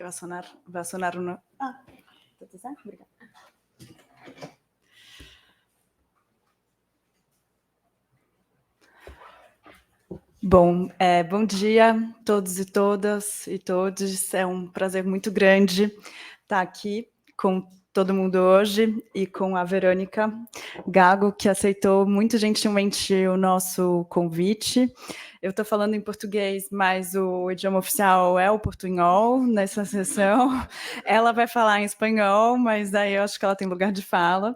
que vai sonar um... Ah, tudo certo? Obrigada. Bom, bom dia a todos e todas e todos. É um prazer muito grande estar aqui com todo mundo hoje e com a Verônica Gago, que aceitou muito gentilmente o nosso convite. Eu estou falando em português, mas o idioma oficial é o portunhol nessa sessão. Ela vai falar em espanhol, mas daí eu acho que ela tem lugar de fala.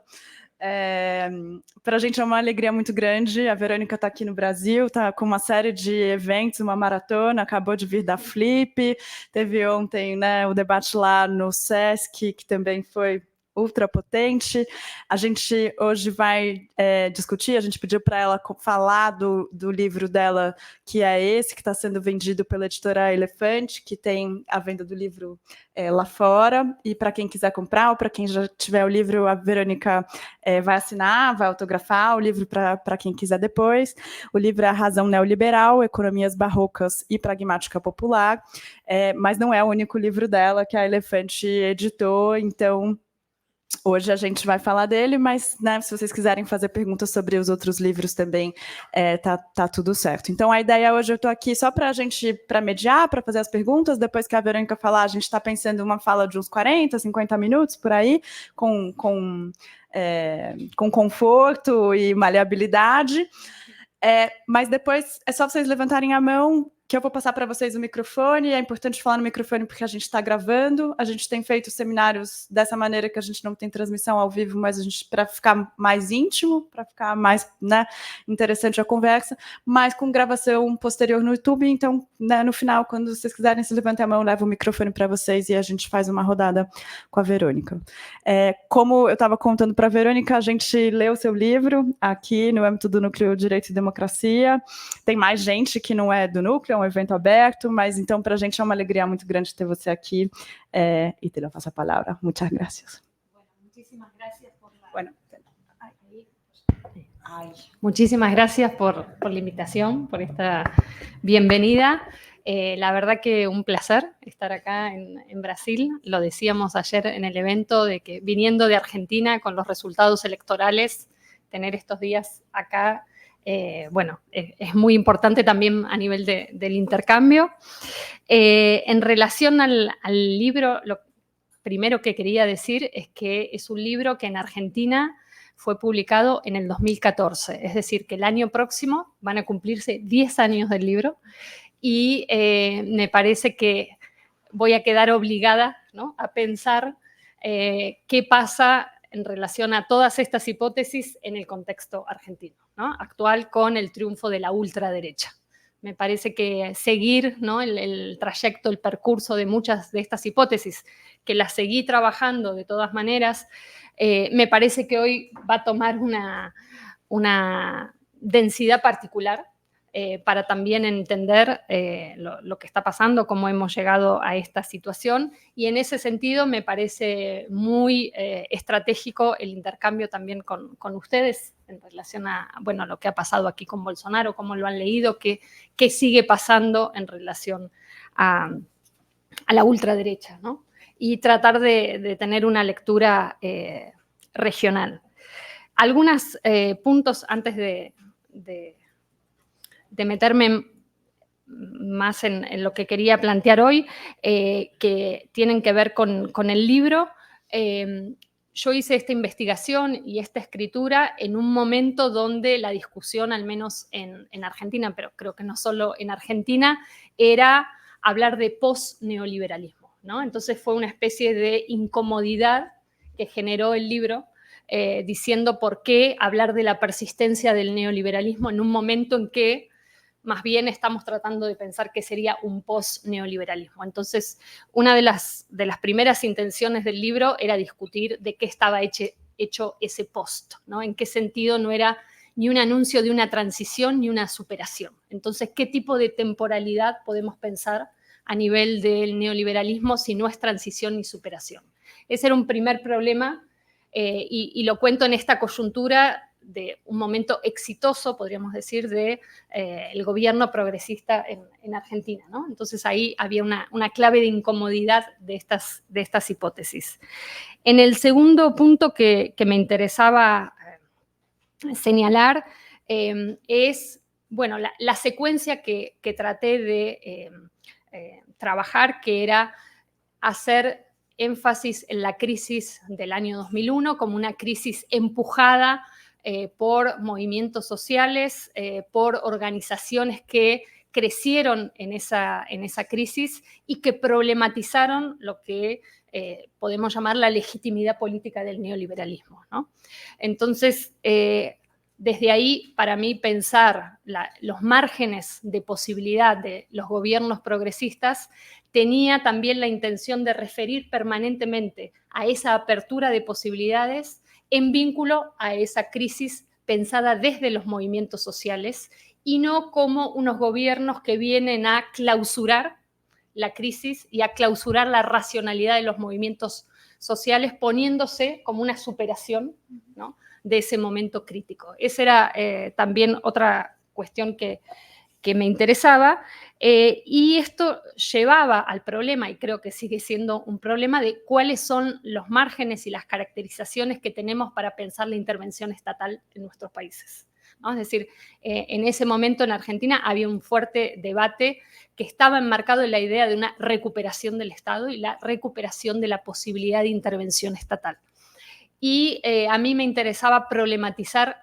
Para a gente é uma alegria muito grande. A Verônica está aqui no Brasil, está com uma série de eventos, uma maratona, acabou de vir da Flip, teve ontem, né, o debate lá no Sesc, que também foi ultra potente. A gente hoje vai discutir, a gente pediu para ela falar do livro dela, que é esse, que está sendo vendido pela editora Elefante, que tem a venda do livro lá fora, e para quem quiser comprar, ou para quem já tiver o livro, a Verônica vai assinar, vai autografar o livro para quem quiser depois. O livro é A Razão Neoliberal, Economias Barrocas e Pragmática Popular, mas não é o único livro dela que a Elefante editou, então hoje a gente vai falar dele, mas, né, se vocês quiserem fazer perguntas sobre os outros livros também, tá tudo certo. Então, a ideia hoje, eu estou aqui só para mediar, para fazer as perguntas. Depois que a Verônica falar, a gente está pensando em uma fala de uns 40, 50 minutos, por aí, com conforto e maleabilidade. Mas depois é só vocês levantarem a mão, que eu vou passar para vocês o microfone. É importante falar no microfone porque a gente está gravando. A gente tem feito seminários dessa maneira, que a gente não tem transmissão ao vivo, mas a gente, para ficar mais íntimo, para ficar mais, né, interessante a conversa, mas com gravação posterior no YouTube. Então, né, no final, quando vocês quiserem se levantar a mão, eu levo o microfone para vocês e a gente faz uma rodada com a Verônica. Como eu estava contando para a Verônica, a gente leu o seu livro aqui no âmbito do Núcleo Direito e Democracia. Tem mais gente que não é do Núcleo, é um evento aberto, mas então para a gente é uma alegria muito grande ter você aqui. E te lo paso a palavra. Muchas gracias. Muchísimas gracias Muchísimas gracias por la invitación, por esta bienvenida. La verdad que un placer estar acá en Brasil. Lo decíamos ayer en el evento, de que viniendo de Argentina con los resultados electorales, tener estos días acá, bueno, es muy importante también a nivel del intercambio. En relación al libro, lo primero que quería decir es que es un libro que en Argentina fue publicado en el 2014, es decir, que el año próximo van a cumplirse 10 años del libro y me parece que voy a quedar obligada, ¿no?, a pensar qué pasa en relación a todas estas hipótesis en el contexto argentino, ¿no?, actual, con el triunfo de la ultraderecha. Me parece que seguir, ¿no?, el trayecto, el percurso de muchas de estas hipótesis, que las seguí trabajando de todas maneras, me parece que hoy va a tomar una densidad particular para también entender lo que está pasando, cómo hemos llegado a esta situación, y en ese sentido me parece muy estratégico el intercambio también con ustedes en relación a, bueno, lo que ha pasado aquí con Bolsonaro, cómo lo han leído, qué sigue pasando en relación a la ultraderecha, ¿no?, y tratar de tener una lectura regional. Algunos puntos antes de meterme más en lo que quería plantear hoy, que tienen que ver con el libro. Yo hice esta investigación y esta escritura en un momento donde la discusión, al menos en Argentina, pero creo que no solo en Argentina, era hablar de post-neoliberalismo, ¿no? Entonces fue una especie de incomodidad que generó el libro, diciendo por qué hablar de la persistencia del neoliberalismo en un momento en que más bien estamos tratando de pensar qué sería un post-neoliberalismo. Entonces, una de las primeras intenciones del libro era discutir de qué estaba hecho ese post, ¿no? En qué sentido no era ni un anuncio de una transición ni una superación. Entonces, ¿qué tipo de temporalidad podemos pensar a nivel del neoliberalismo si no es transición ni superación? Ese era un primer problema, y lo cuento en esta coyuntura de un momento exitoso, podríamos decir, de el gobierno progresista en Argentina, ¿no? Entonces ahí había una clave de incomodidad de estas hipótesis. En el segundo punto que me interesaba señalar es, bueno, la secuencia que traté de trabajar, que era hacer énfasis en la crisis del año 2001 como una crisis empujada por movimientos sociales, por organizaciones que crecieron en esa crisis y que problematizaron lo que podemos llamar la legitimidad política del neoliberalismo, ¿no? Entonces, desde ahí, para mí, pensar los márgenes de posibilidad de los gobiernos progresistas tenía también la intención de referir permanentemente a esa apertura de posibilidades en vínculo a esa crisis pensada desde los movimientos sociales y no como unos gobiernos que vienen a clausurar la crisis y a clausurar la racionalidad de los movimientos sociales, poniéndose como una superación, ¿no?, de ese momento crítico. Esa era también otra cuestión que me interesaba, y esto llevaba al problema, y creo que sigue siendo un problema, de cuáles son los márgenes y las caracterizaciones que tenemos para pensar la intervención estatal en nuestros países, ¿no? Es decir, en ese momento en Argentina había un fuerte debate que estaba enmarcado en la idea de una recuperación del Estado y la recuperación de la posibilidad de intervención estatal. Y a mí me interesaba problematizar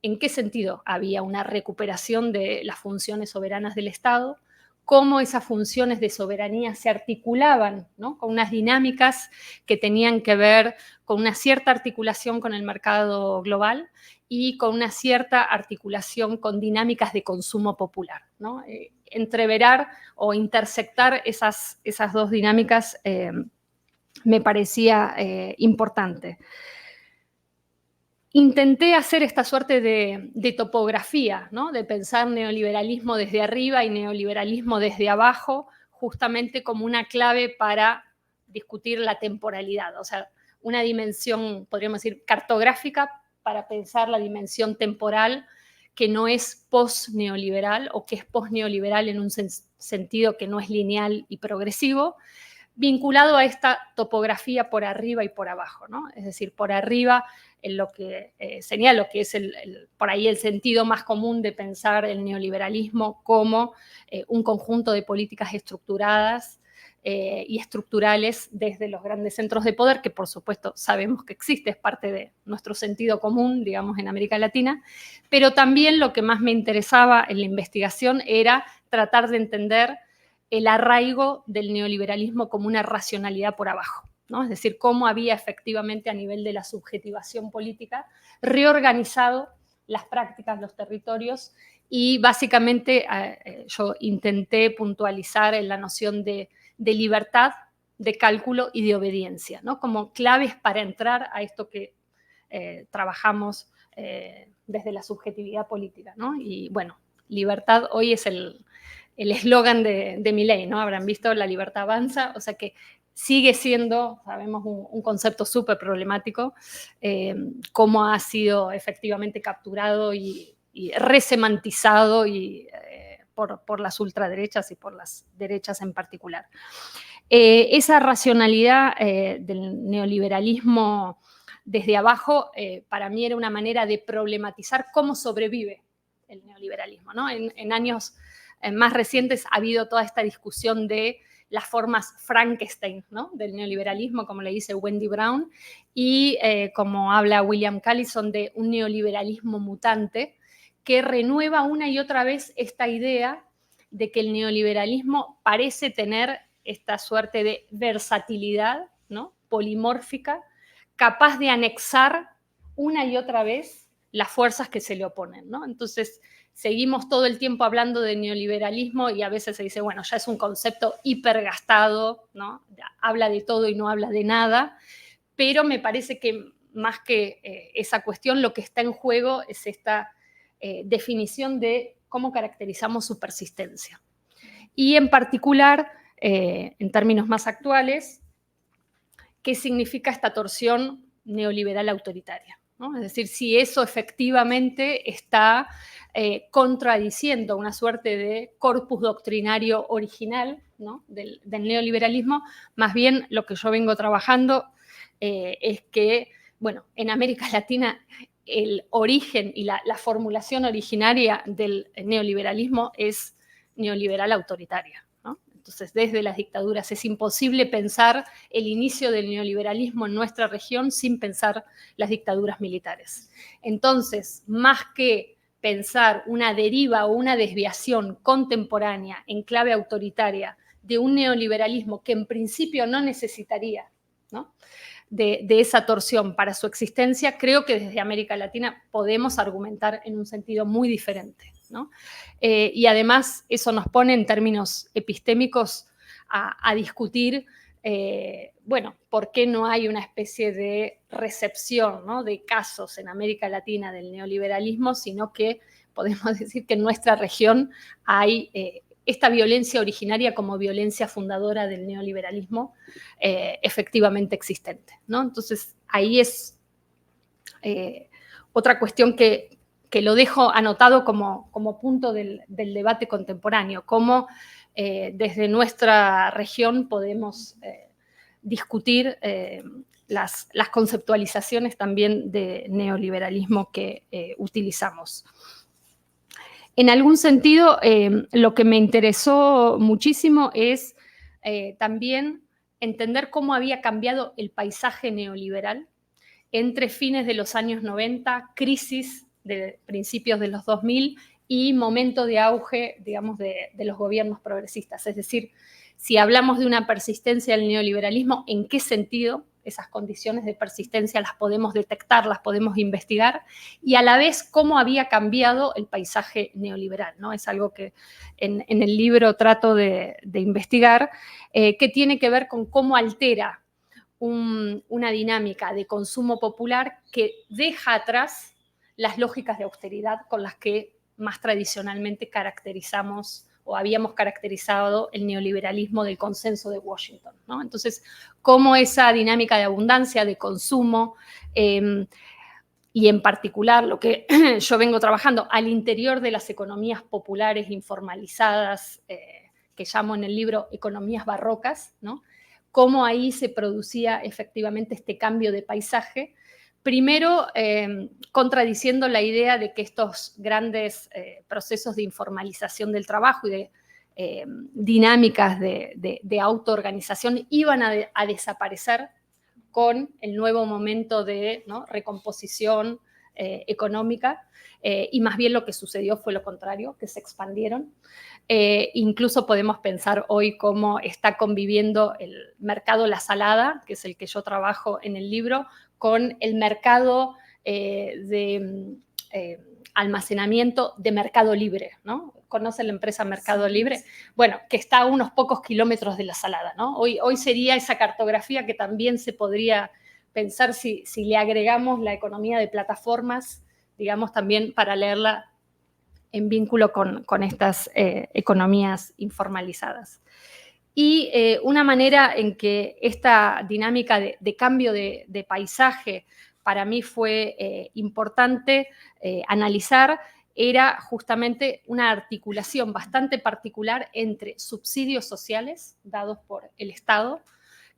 en qué sentido había una recuperación de las funciones soberanas del Estado, cómo esas funciones de soberanía se articulaban, ¿no?, con unas dinámicas que tenían que ver con una cierta articulación con el mercado global y con una cierta articulación con dinámicas de consumo popular, ¿no? Entreverar o intersectar esas dos dinámicas me parecía importante. Intenté hacer esta suerte de topografía, ¿no?, de pensar neoliberalismo desde arriba y neoliberalismo desde abajo, justamente como una clave para discutir la temporalidad, o sea, una dimensión, podríamos decir, cartográfica para pensar la dimensión temporal que no es post-neoliberal o que es post-neoliberal en un sentido que no es lineal y progresivo, vinculado a esta topografía por arriba y por abajo, ¿no? Es decir, por arriba en lo que señalo que es por ahí el sentido más común de pensar el neoliberalismo como un conjunto de políticas estructuradas y estructurales desde los grandes centros de poder, que por supuesto sabemos que existe, es parte de nuestro sentido común, digamos, en América Latina, pero también lo que más me interesaba en la investigación era tratar de entender el arraigo del neoliberalismo como una racionalidad por abajo, ¿no? Es decir, cómo había efectivamente a nivel de la subjetivación política reorganizado las prácticas, los territorios, y básicamente yo intenté puntualizar en la noción de libertad, de cálculo y de obediencia, ¿no?, como claves para entrar a esto que trabajamos desde la subjetividad política, ¿no? Y bueno, libertad hoy es el eslogan de Milei, ¿no? Habrán visto, la libertad avanza, o sea que sigue siendo, sabemos, un concepto súper problemático, cómo ha sido efectivamente capturado y resemantizado por las ultraderechas y por las derechas en particular. Esa racionalidad del neoliberalismo desde abajo, para mí era una manera de problematizar cómo sobrevive el neoliberalismo, ¿no? En años más recientes ha habido toda esta discusión de las formas Frankenstein, ¿no?, del neoliberalismo, como le dice Wendy Brown, y como habla William Callison, de un neoliberalismo mutante que renueva una y otra vez esta idea de que el neoliberalismo parece tener esta suerte de versatilidad, ¿no?, polimórfica, capaz de anexar una y otra vez las fuerzas que se le oponen, ¿no? Entonces, seguimos todo el tiempo hablando de neoliberalismo y a veces se dice, bueno, ya es un concepto hipergastado, ¿no?, habla de todo y no habla de nada, pero me parece que más que esa cuestión, lo que está en juego es esta definición de cómo caracterizamos su persistencia. Y en particular, en términos más actuales, qué significa esta torsión neoliberal autoritaria. ¿no? Es decir, si eso efectivamente está contradiciendo una suerte de corpus doctrinario original, ¿no? del neoliberalismo. Más bien lo que yo vengo trabajando es que, bueno, en América Latina el origen y la formulación originaria del neoliberalismo es neoliberal autoritaria, ¿no? Entonces, desde las dictaduras es imposible pensar el inicio del neoliberalismo en nuestra región sin pensar las dictaduras militares. Entonces, más que pensar una deriva o una desviación contemporánea en clave autoritaria de un neoliberalismo que en principio no necesitaría, ¿no? de esa torsión para su existencia, creo que desde América Latina podemos argumentar en un sentido muy diferente, ¿no? Y además eso nos pone en términos epistémicos a discutir, bueno, por qué no hay una especie de recepción, ¿no? de casos en América Latina del neoliberalismo, sino que podemos decir que en nuestra región hay esta violencia originaria como violencia fundadora del neoliberalismo efectivamente existente, ¿no? Entonces, ahí es otra cuestión que lo dejo anotado como punto del debate contemporáneo, cómo desde nuestra región podemos discutir las conceptualizaciones también de neoliberalismo que utilizamos. En algún sentido, lo que me interesó muchísimo es también entender cómo había cambiado el paisaje neoliberal entre fines de los años 90, crisis de principios de los 2000 y momento de auge, digamos, de los gobiernos progresistas. Es decir, si hablamos de una persistencia del neoliberalismo, ¿en qué sentido esas condiciones de persistencia las podemos detectar, las podemos investigar? Y a la vez, ¿cómo había cambiado el paisaje neoliberal, ¿no? Es algo que en el libro trato de investigar, que tiene que ver con cómo altera una dinámica de consumo popular que deja atrás las lógicas de austeridad con las que más tradicionalmente caracterizamos o habíamos caracterizado el neoliberalismo del consenso de Washington, ¿no? Entonces, cómo esa dinámica de abundancia, de consumo, y en particular lo que yo vengo trabajando al interior de las economías populares informalizadas, que llamo en el libro economías barrocas, ¿no? Cómo ahí se producía efectivamente este cambio de paisaje, primero contradiciendo la idea de que estos grandes procesos de informalización del trabajo y de dinámicas de autoorganización iban a desaparecer con el nuevo momento de, ¿no? recomposición económica, y más bien lo que sucedió fue lo contrario, que se expandieron. Incluso podemos pensar hoy cómo está conviviendo el mercado La Salada, que es el que yo trabajo en el libro, con el mercado de almacenamiento de Mercado Libre, ¿no? ¿Conoce la empresa Mercado Libre? Bueno, que está a unos pocos kilómetros de La Salada, ¿no? Hoy sería esa cartografía que también se podría pensar si le agregamos la economía de plataformas, digamos, también para leerla en vínculo con estas economías informalizadas. Y una manera en que esta dinámica de cambio de paisaje para mí fue importante analizar era justamente una articulación bastante particular entre subsidios sociales dados por el Estado,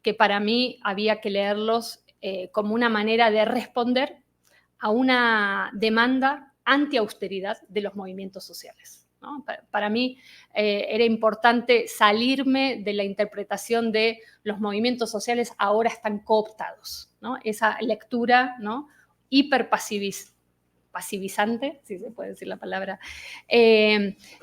que para mí había que leerlos como una manera de responder a una demanda anti-austeridad de los movimientos sociales, ¿no? Para mí era importante salirme de la interpretación de los movimientos sociales ahora están cooptados, ¿no? Esa lectura, ¿no? Pasivizante, si se puede decir la palabra,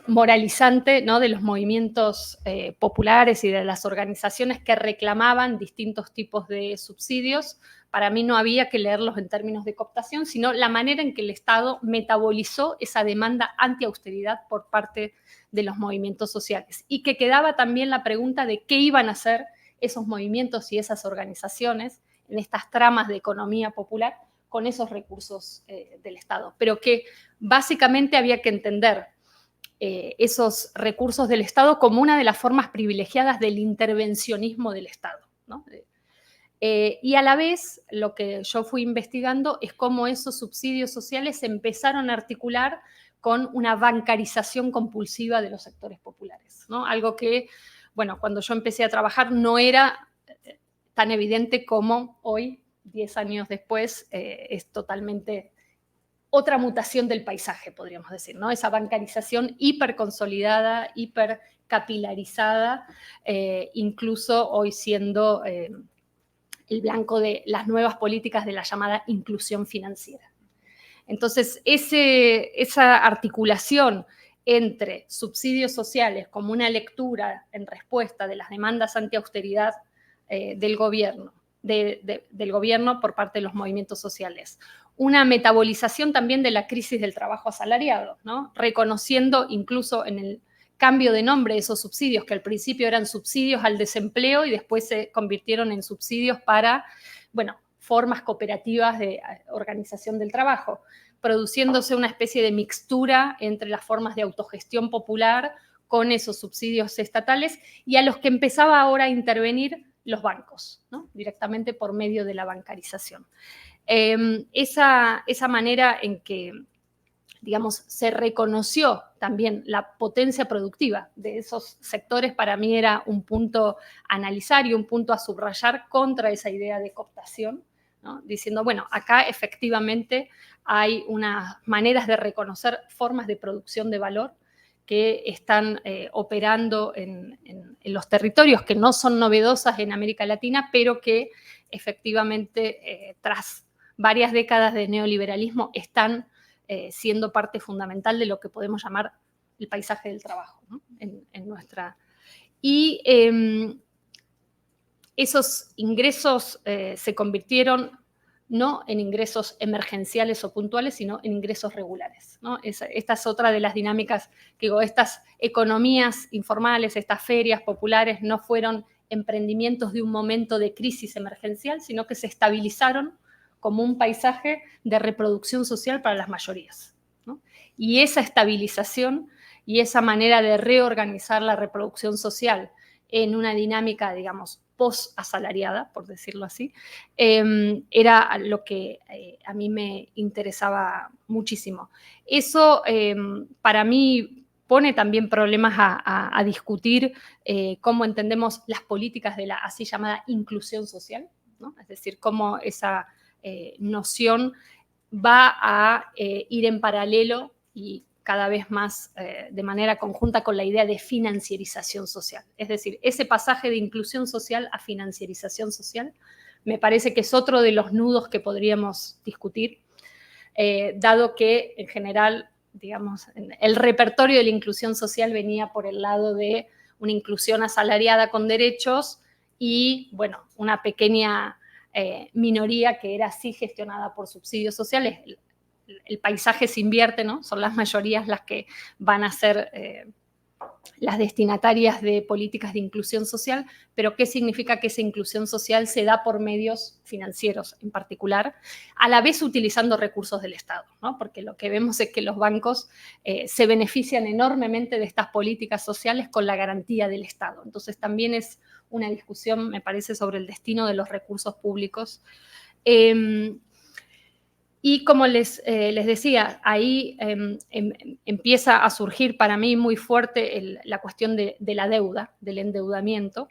moralizante, ¿no? de los movimientos populares y de las organizaciones que reclamaban distintos tipos de subsidios. Para mí no había que leerlos en términos de cooptación, sino la manera en que el Estado metabolizó esa demanda anti-austeridad por parte de los movimientos sociales. Y que quedaba también la pregunta de qué iban a hacer esos movimientos y esas organizaciones en estas tramas de economía popular con esos recursos del Estado. Pero que básicamente había que entender esos recursos del Estado como una de las formas privilegiadas del intervencionismo del Estado, ¿no? Y a la vez, lo que yo fui investigando es cómo esos subsidios sociales se empezaron a articular con una bancarización compulsiva de los sectores populares, ¿no? Algo que, bueno, cuando yo empecé a trabajar no era tan evidente como hoy, 10 años después, es totalmente otra mutación del paisaje, podríamos decir, ¿no? Esa bancarización hiperconsolidada, hipercapilarizada, incluso hoy siendo el blanco de las nuevas políticas de la llamada inclusión financiera. Entonces, esa articulación entre subsidios sociales como una lectura en respuesta de las demandas antiausteridad del gobierno por parte de los movimientos sociales, una metabolización también de la crisis del trabajo asalariado, ¿no? Reconociendo incluso en el cambio de nombre de esos subsidios, que al principio eran subsidios al desempleo y después se convirtieron en subsidios para, bueno, formas cooperativas de organización del trabajo, produciéndose una especie de mixtura entre las formas de autogestión popular con esos subsidios estatales y a los que empezaba ahora a intervenir los bancos, ¿no? Directamente por medio de la bancarización. Esa manera en que, digamos, se reconoció también la potencia productiva de esos sectores, para mí era un punto a analizar y un punto a subrayar contra esa idea de cooptación, ¿no? Diciendo, bueno, acá efectivamente hay unas maneras de reconocer formas de producción de valor que están operando en los territorios que no son novedosas en América Latina, pero que efectivamente tras varias décadas de neoliberalismo están siendo parte fundamental de lo que podemos llamar el paisaje del trabajo, ¿no? en nuestra... Y esos ingresos se convirtieron no en ingresos emergenciales o puntuales, sino en ingresos regulares, ¿no? Esta es otra de las dinámicas que digo, estas economías informales, estas ferias populares no fueron emprendimientos de un momento de crisis emergencial, sino que se estabilizaron como un paisaje de reproducción social para las mayorías, ¿no? Y esa estabilización y esa manera de reorganizar la reproducción social en una dinámica, digamos, post-asalariada, por decirlo así, era lo que a mí me interesaba muchísimo. Eso para mí pone también problemas a discutir cómo entendemos las políticas de la así llamada inclusión social, ¿no? Es decir, cómo esa noción va a ir en paralelo y cada vez más de manera conjunta con la idea de financiarización social. Es decir, ese pasaje de inclusión social a financiarización social me parece que es otro de los nudos que podríamos discutir, dado que en general, digamos, el repertorio de la inclusión social venía por el lado de una inclusión asalariada con derechos y, bueno, una pequeña minoría que era así gestionada por subsidios sociales. El paisaje se invierte, ¿no? Son las mayorías las que van a ser las destinatarias de políticas de inclusión social, pero ¿qué significa que esa inclusión social se da por medios financieros en particular, a la vez utilizando recursos del Estado, ¿no? Porque lo que vemos es que los bancos se benefician enormemente de estas políticas sociales con la garantía del Estado. Entonces también es una discusión, me parece, sobre el destino de los recursos públicos. Y como les decía, ahí empieza a surgir para mí muy fuerte la cuestión de la deuda, del endeudamiento.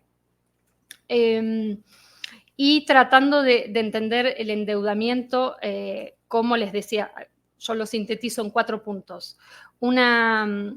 Y tratando de entender el endeudamiento, como les decía, yo lo sintetizo en 4 puntos. Una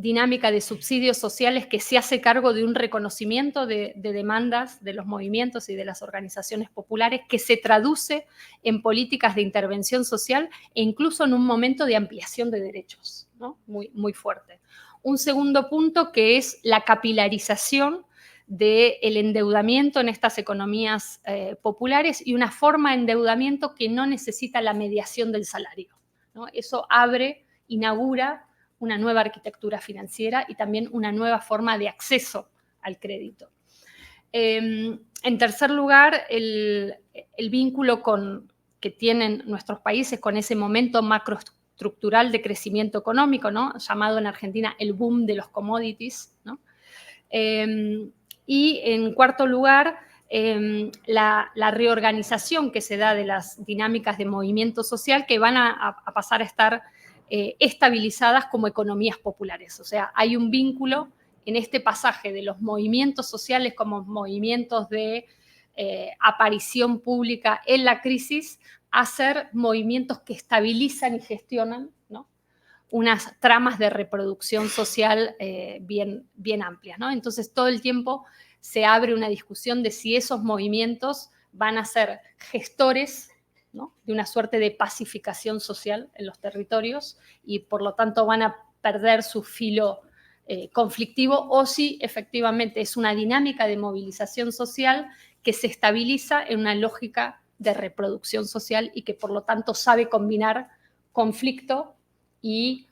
dinámica de subsidios sociales que se hace cargo de un reconocimiento de demandas de los movimientos y de las organizaciones populares que se traduce en políticas de intervención social e incluso en un momento de ampliación de derechos, ¿no? Muy, muy fuerte. Un segundo punto que es la capilarización del endeudamiento en estas economías populares y una forma de endeudamiento que no necesita la mediación del salario, ¿no? Eso inaugura una nueva arquitectura financiera y también una nueva forma de acceso al crédito. En tercer lugar, el vínculo que tienen nuestros países con ese momento macroestructural de crecimiento económico, ¿no? Llamado en Argentina el boom de los commodities, ¿no? Y en cuarto lugar, la reorganización que se da de las dinámicas de movimiento social que van a pasar a estar estabilizadas como economías populares. O sea, hay un vínculo en este pasaje de los movimientos sociales como movimientos de aparición pública en la crisis a ser movimientos que estabilizan y gestionan, ¿no?, unas tramas de reproducción social bien amplias, ¿no? Entonces, todo el tiempo se abre una discusión de si esos movimientos van a ser gestores, ¿no?, de una suerte de pacificación social en los territorios y, por lo tanto, van a perder su filo conflictivo, o si efectivamente es una dinámica de movilización social que se estabiliza en una lógica de reproducción social y que, por lo tanto, sabe combinar conflicto y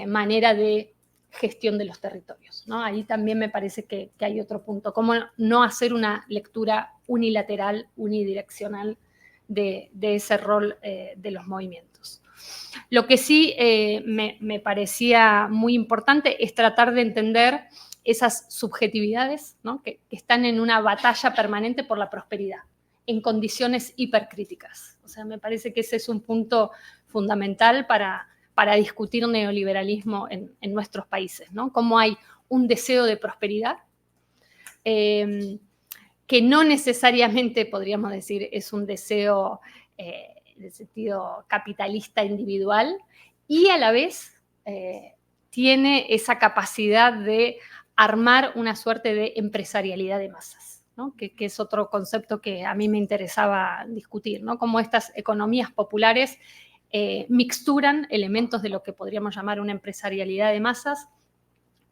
manera de gestión de los territorios, ¿no? Ahí también me parece que hay otro punto, cómo no hacer una lectura unilateral, unidireccional de ese rol de los movimientos. Lo que sí me parecía muy importante es tratar de entender esas subjetividades, ¿no?, que están en una batalla permanente por la prosperidad, en condiciones hipercríticas. O sea, me parece que ese es un punto fundamental para discutir neoliberalismo en nuestros países, ¿no? Cómo hay un deseo de prosperidad que no necesariamente, podríamos decir, es un deseo de sentido capitalista individual, y a la vez tiene esa capacidad de armar una suerte de empresarialidad de masas, ¿no?, que es otro concepto que a mí me interesaba discutir, ¿no? Cómo estas economías populares mixturan elementos de lo que podríamos llamar una empresarialidad de masas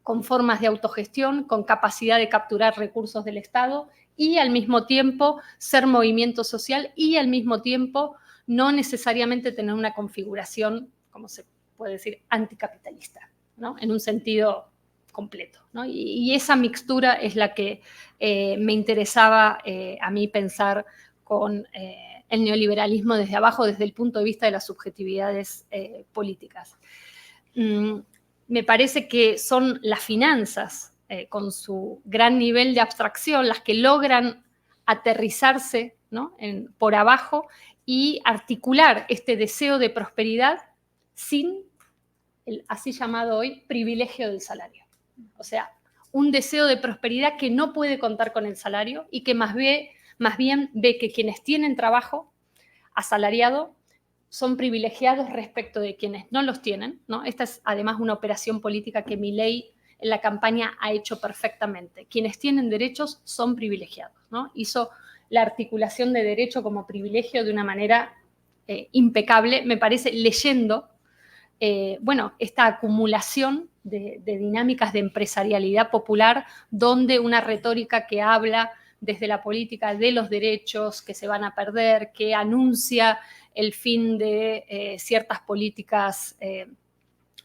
con formas de autogestión, con capacidad de capturar recursos del Estado y al mismo tiempo ser movimiento social y al mismo tiempo no necesariamente tener una configuración, como se puede decir, anticapitalista, ¿no?, en un sentido completo, ¿no? Y esa mixtura es la que me interesaba a mí pensar con el neoliberalismo desde abajo, desde el punto de vista de las subjetividades políticas. Me parece que son las finanzas, con su gran nivel de abstracción, las que logran aterrizarse, ¿no?, por abajo y articular este deseo de prosperidad sin el así llamado hoy privilegio del salario. O sea, un deseo de prosperidad que no puede contar con el salario y que más bien ve que quienes tienen trabajo asalariado son privilegiados respecto de quienes no los tienen, ¿no? Esta es además una operación política que Milei en la campaña ha hecho perfectamente. Quienes tienen derechos son privilegiados, ¿no? Hizo la articulación de derecho como privilegio de una manera impecable, me parece, leyendo esta acumulación de dinámicas de empresarialidad popular, donde una retórica que habla desde la política de los derechos que se van a perder, que anuncia el fin de ciertas políticas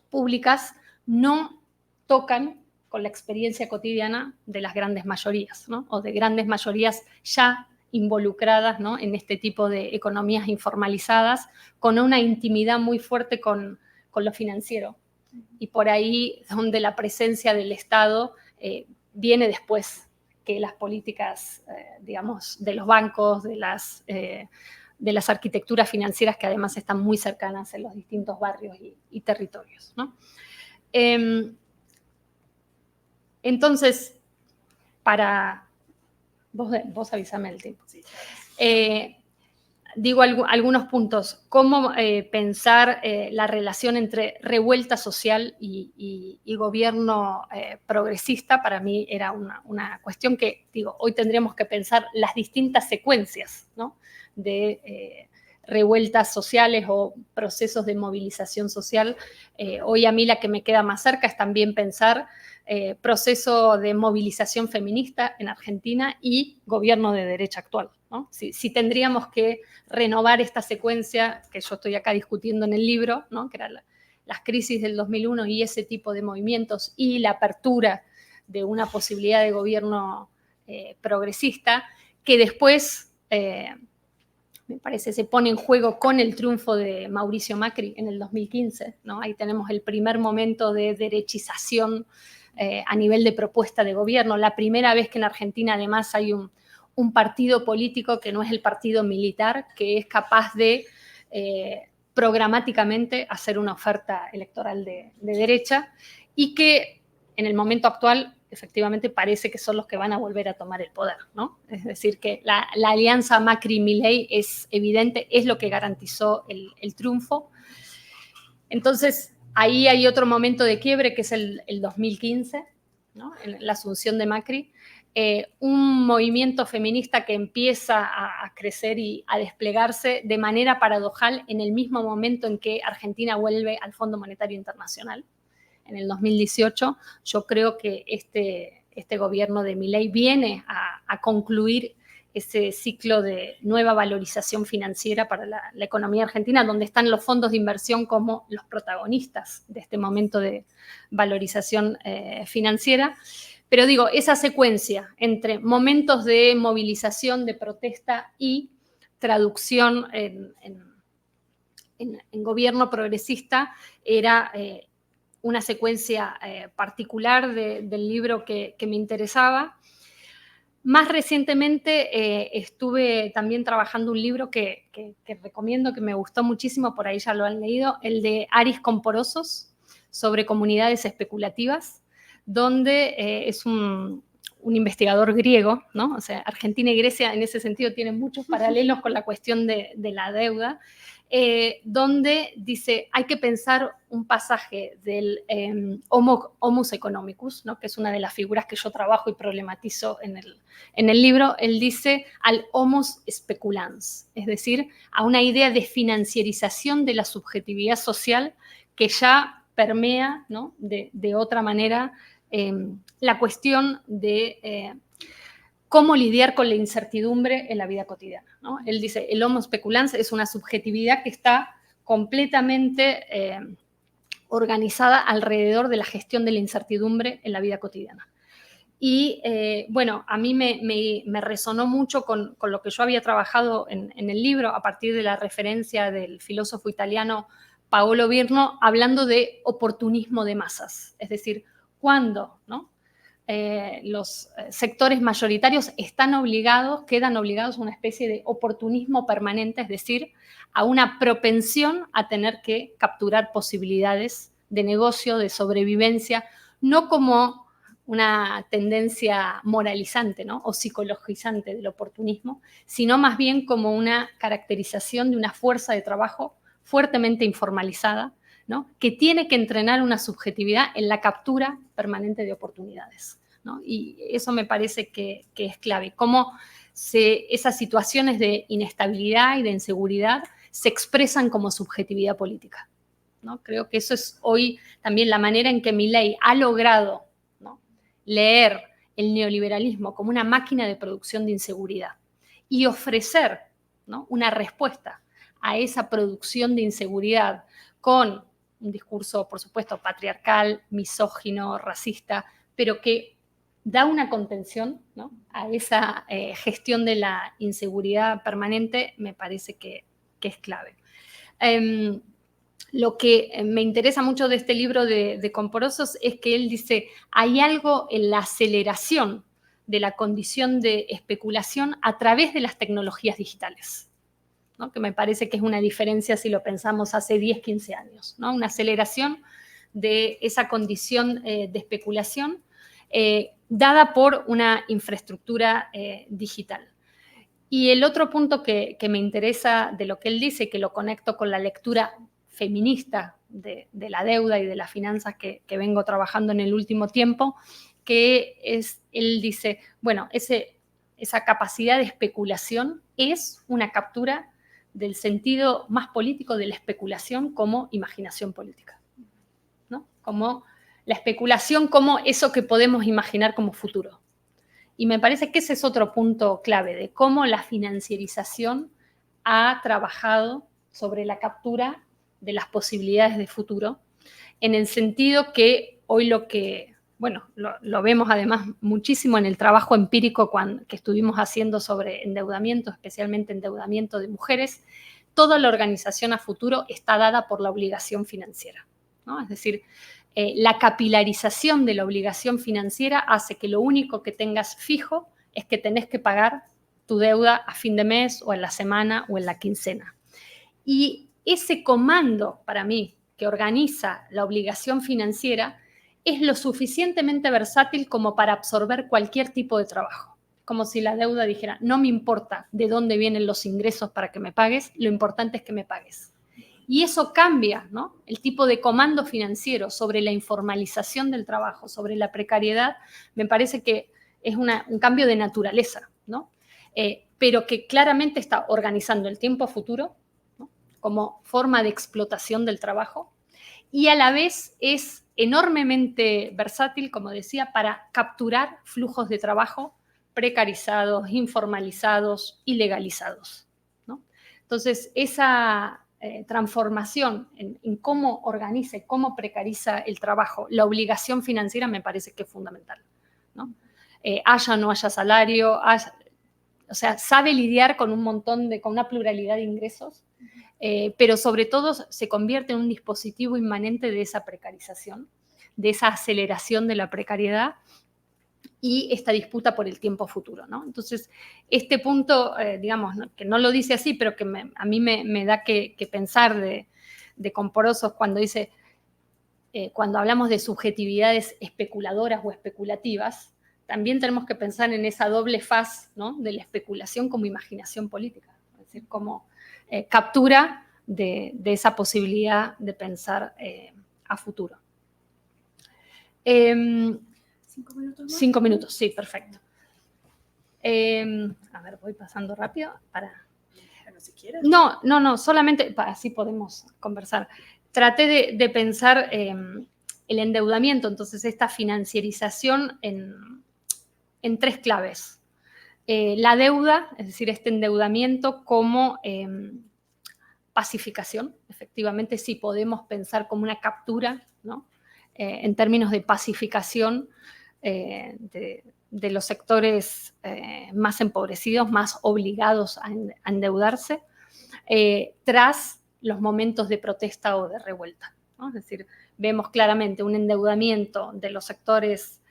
públicas, no tocan con la experiencia cotidiana de las grandes mayorías, ¿no?, o de grandes mayorías ya involucradas, ¿no?, en este tipo de economías informalizadas, con una intimidad muy fuerte con lo financiero. Y por ahí donde la presencia del Estado viene después que las políticas, digamos, de los bancos, de las arquitecturas financieras que además están muy cercanas en los distintos barrios y territorios, ¿no? Entonces, vos avísame el tiempo. Digo algunos puntos. Cómo pensar la relación entre revuelta social y gobierno progresista, para mí era una cuestión que, digo, hoy tendríamos que pensar las distintas secuencias, ¿no?, de revueltas sociales o procesos de movilización social. Hoy a mí la que me queda más cerca es también pensar proceso de movilización feminista en Argentina y gobierno de derecha actual, ¿no? Si tendríamos que renovar esta secuencia que yo estoy acá discutiendo en el libro, ¿no?, que eran las crisis del 2001 y ese tipo de movimientos y la apertura de una posibilidad de gobierno progresista, que después, me parece, se pone en juego con el triunfo de Mauricio Macri en el 2015, ¿no? Ahí tenemos el primer momento de derechización a nivel de propuesta de gobierno, la primera vez que en Argentina además hay un un partido político que no es el partido militar, que es capaz de programáticamente hacer una oferta electoral de derecha y que en el momento actual efectivamente parece que son los que van a volver a tomar el poder, ¿no? Es decir, que la alianza Macri-Milei es evidente, es lo que garantizó el triunfo. Entonces, ahí hay otro momento de quiebre que es el 2015, ¿no? La asunción de Macri. Un movimiento feminista que empieza a crecer y a desplegarse de manera paradojal en el mismo momento en que Argentina vuelve al Fondo Monetario Internacional. En el 2018, yo creo que este gobierno de Milei viene a concluir ese ciclo de nueva valorización financiera para la economía argentina, donde están los fondos de inversión como los protagonistas de este momento de valorización financiera. Pero digo, esa secuencia entre momentos de movilización, de protesta y traducción en gobierno progresista era una secuencia particular del libro que me interesaba. Más recientemente estuve también trabajando un libro que recomiendo, que me gustó muchísimo, por ahí ya lo han leído, el de Aris Comporosos, sobre comunidades especulativas, donde es un investigador griego, ¿no? O sea, Argentina y Grecia en ese sentido tienen muchos paralelos con la cuestión de la deuda, donde dice, hay que pensar un pasaje del Homus economicus, ¿no? Que es una de las figuras que yo trabajo y problematizo en el libro. Él dice al Homus speculans, es decir, a una idea de financiarización de la subjetividad social que ya permea, ¿no? de otra manera la cuestión de cómo lidiar con la incertidumbre en la vida cotidiana, ¿no? Él dice, el homo speculans es una subjetividad que está completamente organizada alrededor de la gestión de la incertidumbre en la vida cotidiana. Y bueno, a mí me resonó mucho con lo que yo había trabajado en el libro a partir de la referencia del filósofo italiano Paolo Virno, hablando de oportunismo de masas, es decir, cuando, ¿no? Los sectores mayoritarios quedan obligados a una especie de oportunismo permanente, es decir, a una propensión a tener que capturar posibilidades de negocio, de sobrevivencia, no como una tendencia moralizante, ¿no? O psicologizante del oportunismo, sino más bien como una caracterización de una fuerza de trabajo fuertemente informalizada, ¿no? Que tiene que entrenar una subjetividad en la captura permanente de oportunidades, ¿no? Y eso me parece que es clave. Cómo esas situaciones de inestabilidad y de inseguridad se expresan como subjetividad política, ¿no? Creo que eso es hoy también la manera en que Milei ha logrado, ¿no? Leer el neoliberalismo como una máquina de producción de inseguridad y ofrecer, ¿no? Una respuesta a esa producción de inseguridad con un discurso, por supuesto, patriarcal, misógino, racista, pero que da una contención, ¿no? A esa gestión de la inseguridad permanente, me parece que es clave. Lo que me interesa mucho de este libro de Comporosos es que él dice, hay algo en la aceleración de la condición de especulación a través de las tecnologías digitales, ¿no? Que me parece que es una diferencia si lo pensamos hace 10, 15 años, ¿no? Una aceleración de esa condición de especulación dada por una infraestructura digital. Y el otro punto que me interesa de lo que él dice, que lo conecto con la lectura feminista de la deuda y de las finanzas que vengo trabajando en el último tiempo, que es, él dice, bueno, esa capacidad de especulación es una captura del sentido más político de la especulación como imaginación política, ¿no? Como la especulación como eso que podemos imaginar como futuro. Y me parece que ese es otro punto clave de cómo la financiarización ha trabajado sobre la captura de las posibilidades de futuro, en el sentido que hoy lo vemos además muchísimo en el trabajo empírico que estuvimos haciendo sobre endeudamiento, especialmente endeudamiento de mujeres. Toda la organización a futuro está dada por la obligación financiera, ¿no? Es decir, la capilarización de la obligación financiera hace que lo único que tengas fijo es que tenés que pagar tu deuda a fin de mes o en la semana o en la quincena. Y ese comando, para mí, que organiza la obligación financiera, es lo suficientemente versátil como para absorber cualquier tipo de trabajo. Como si la deuda dijera, no me importa de dónde vienen los ingresos para que me pagues, lo importante es que me pagues. Y eso cambia, ¿no?, el tipo de comando financiero sobre la informalización del trabajo, sobre la precariedad. Me parece que es un cambio de naturaleza, ¿no? Pero que claramente está organizando el tiempo futuro, ¿no?, como forma de explotación del trabajo, y a la vez es enormemente versátil, como decía, para capturar flujos de trabajo precarizados, informalizados, ilegalizados, ¿no? Entonces, esa transformación en cómo organiza y cómo precariza el trabajo, la obligación financiera, me parece que es fundamental, ¿no? Haya o no haya salario, o sea, sabe lidiar con con una pluralidad de ingresos, pero sobre todo se convierte en un dispositivo inmanente de esa precarización, de esa aceleración de la precariedad y esta disputa por el tiempo futuro, ¿no? Entonces, este punto, digamos, que no lo dice así, pero que a mí me da que pensar de Comporosos cuando dice, cuando hablamos de subjetividades especuladoras o especulativas, también tenemos que pensar en esa doble faz, ¿no?, de la especulación como imaginación política, es decir, como captura de esa posibilidad de pensar a futuro. 5 minutos más. 5 minutos, sí, perfecto. A ver, voy pasando rápido para... Bueno, si quieres. No, solamente así podemos conversar. Traté de pensar el endeudamiento, entonces esta financiarización en 3 claves. La deuda, es decir, este endeudamiento como pacificación, efectivamente sí podemos pensar como una captura, ¿no?, en términos de pacificación de los sectores más empobrecidos, más obligados a endeudarse, tras los momentos de protesta o de revuelta, ¿no? Es decir, vemos claramente un endeudamiento de los sectores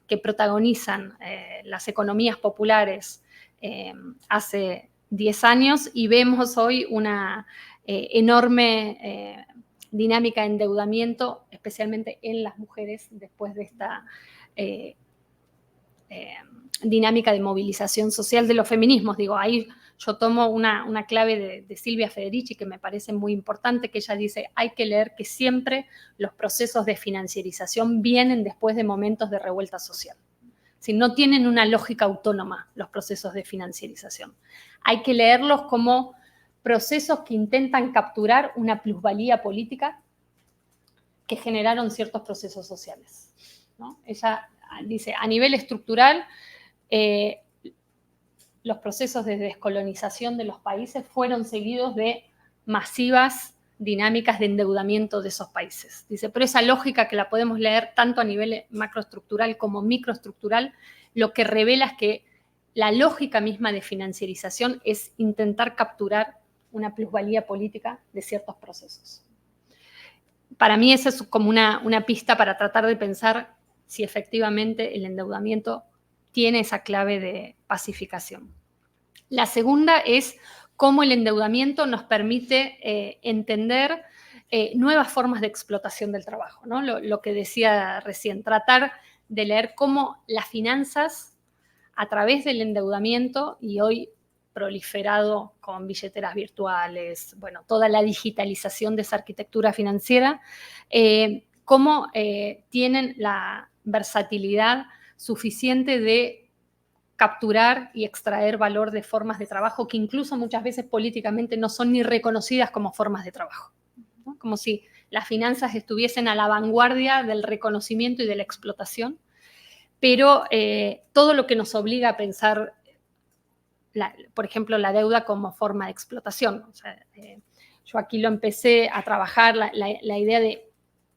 que protagonizan las economías populares hace 10 años y vemos hoy una enorme dinámica de endeudamiento, especialmente en las mujeres, después de esta dinámica de movilización social de los feminismos. Digo, ahí yo tomo una clave de Silvia Federici que me parece muy importante, que ella dice, hay que leer que siempre los procesos de financiarización vienen después de momentos de revuelta social. Si no tienen una lógica autónoma los procesos de financiarización. Hay que leerlos como procesos que intentan capturar una plusvalía política que generaron ciertos procesos sociales, ¿no? Ella dice, a nivel estructural, los procesos de descolonización de los países fueron seguidos de masivas dinámicas de endeudamiento de esos países. Dice, pero esa lógica que la podemos leer tanto a nivel macroestructural como microestructural, lo que revela es que la lógica misma de financiarización es intentar capturar una plusvalía política de ciertos procesos. Para mí esa es como una pista para tratar de pensar si efectivamente el endeudamiento tiene esa clave de pacificación. La segunda es cómo el endeudamiento nos permite entender nuevas formas de explotación del trabajo, ¿no? Lo que decía recién, tratar de leer cómo las finanzas, a través del endeudamiento, y hoy proliferado con billeteras virtuales, bueno, toda la digitalización de esa arquitectura financiera, cómo tienen la versatilidad suficiente de capturar y extraer valor de formas de trabajo que incluso muchas veces políticamente no son ni reconocidas como formas de trabajo, ¿no? Como si las finanzas estuviesen a la vanguardia del reconocimiento y de la explotación, pero todo lo que nos obliga a pensar, por ejemplo, la deuda como forma de explotación. O sea, yo aquí lo empecé a trabajar, la idea de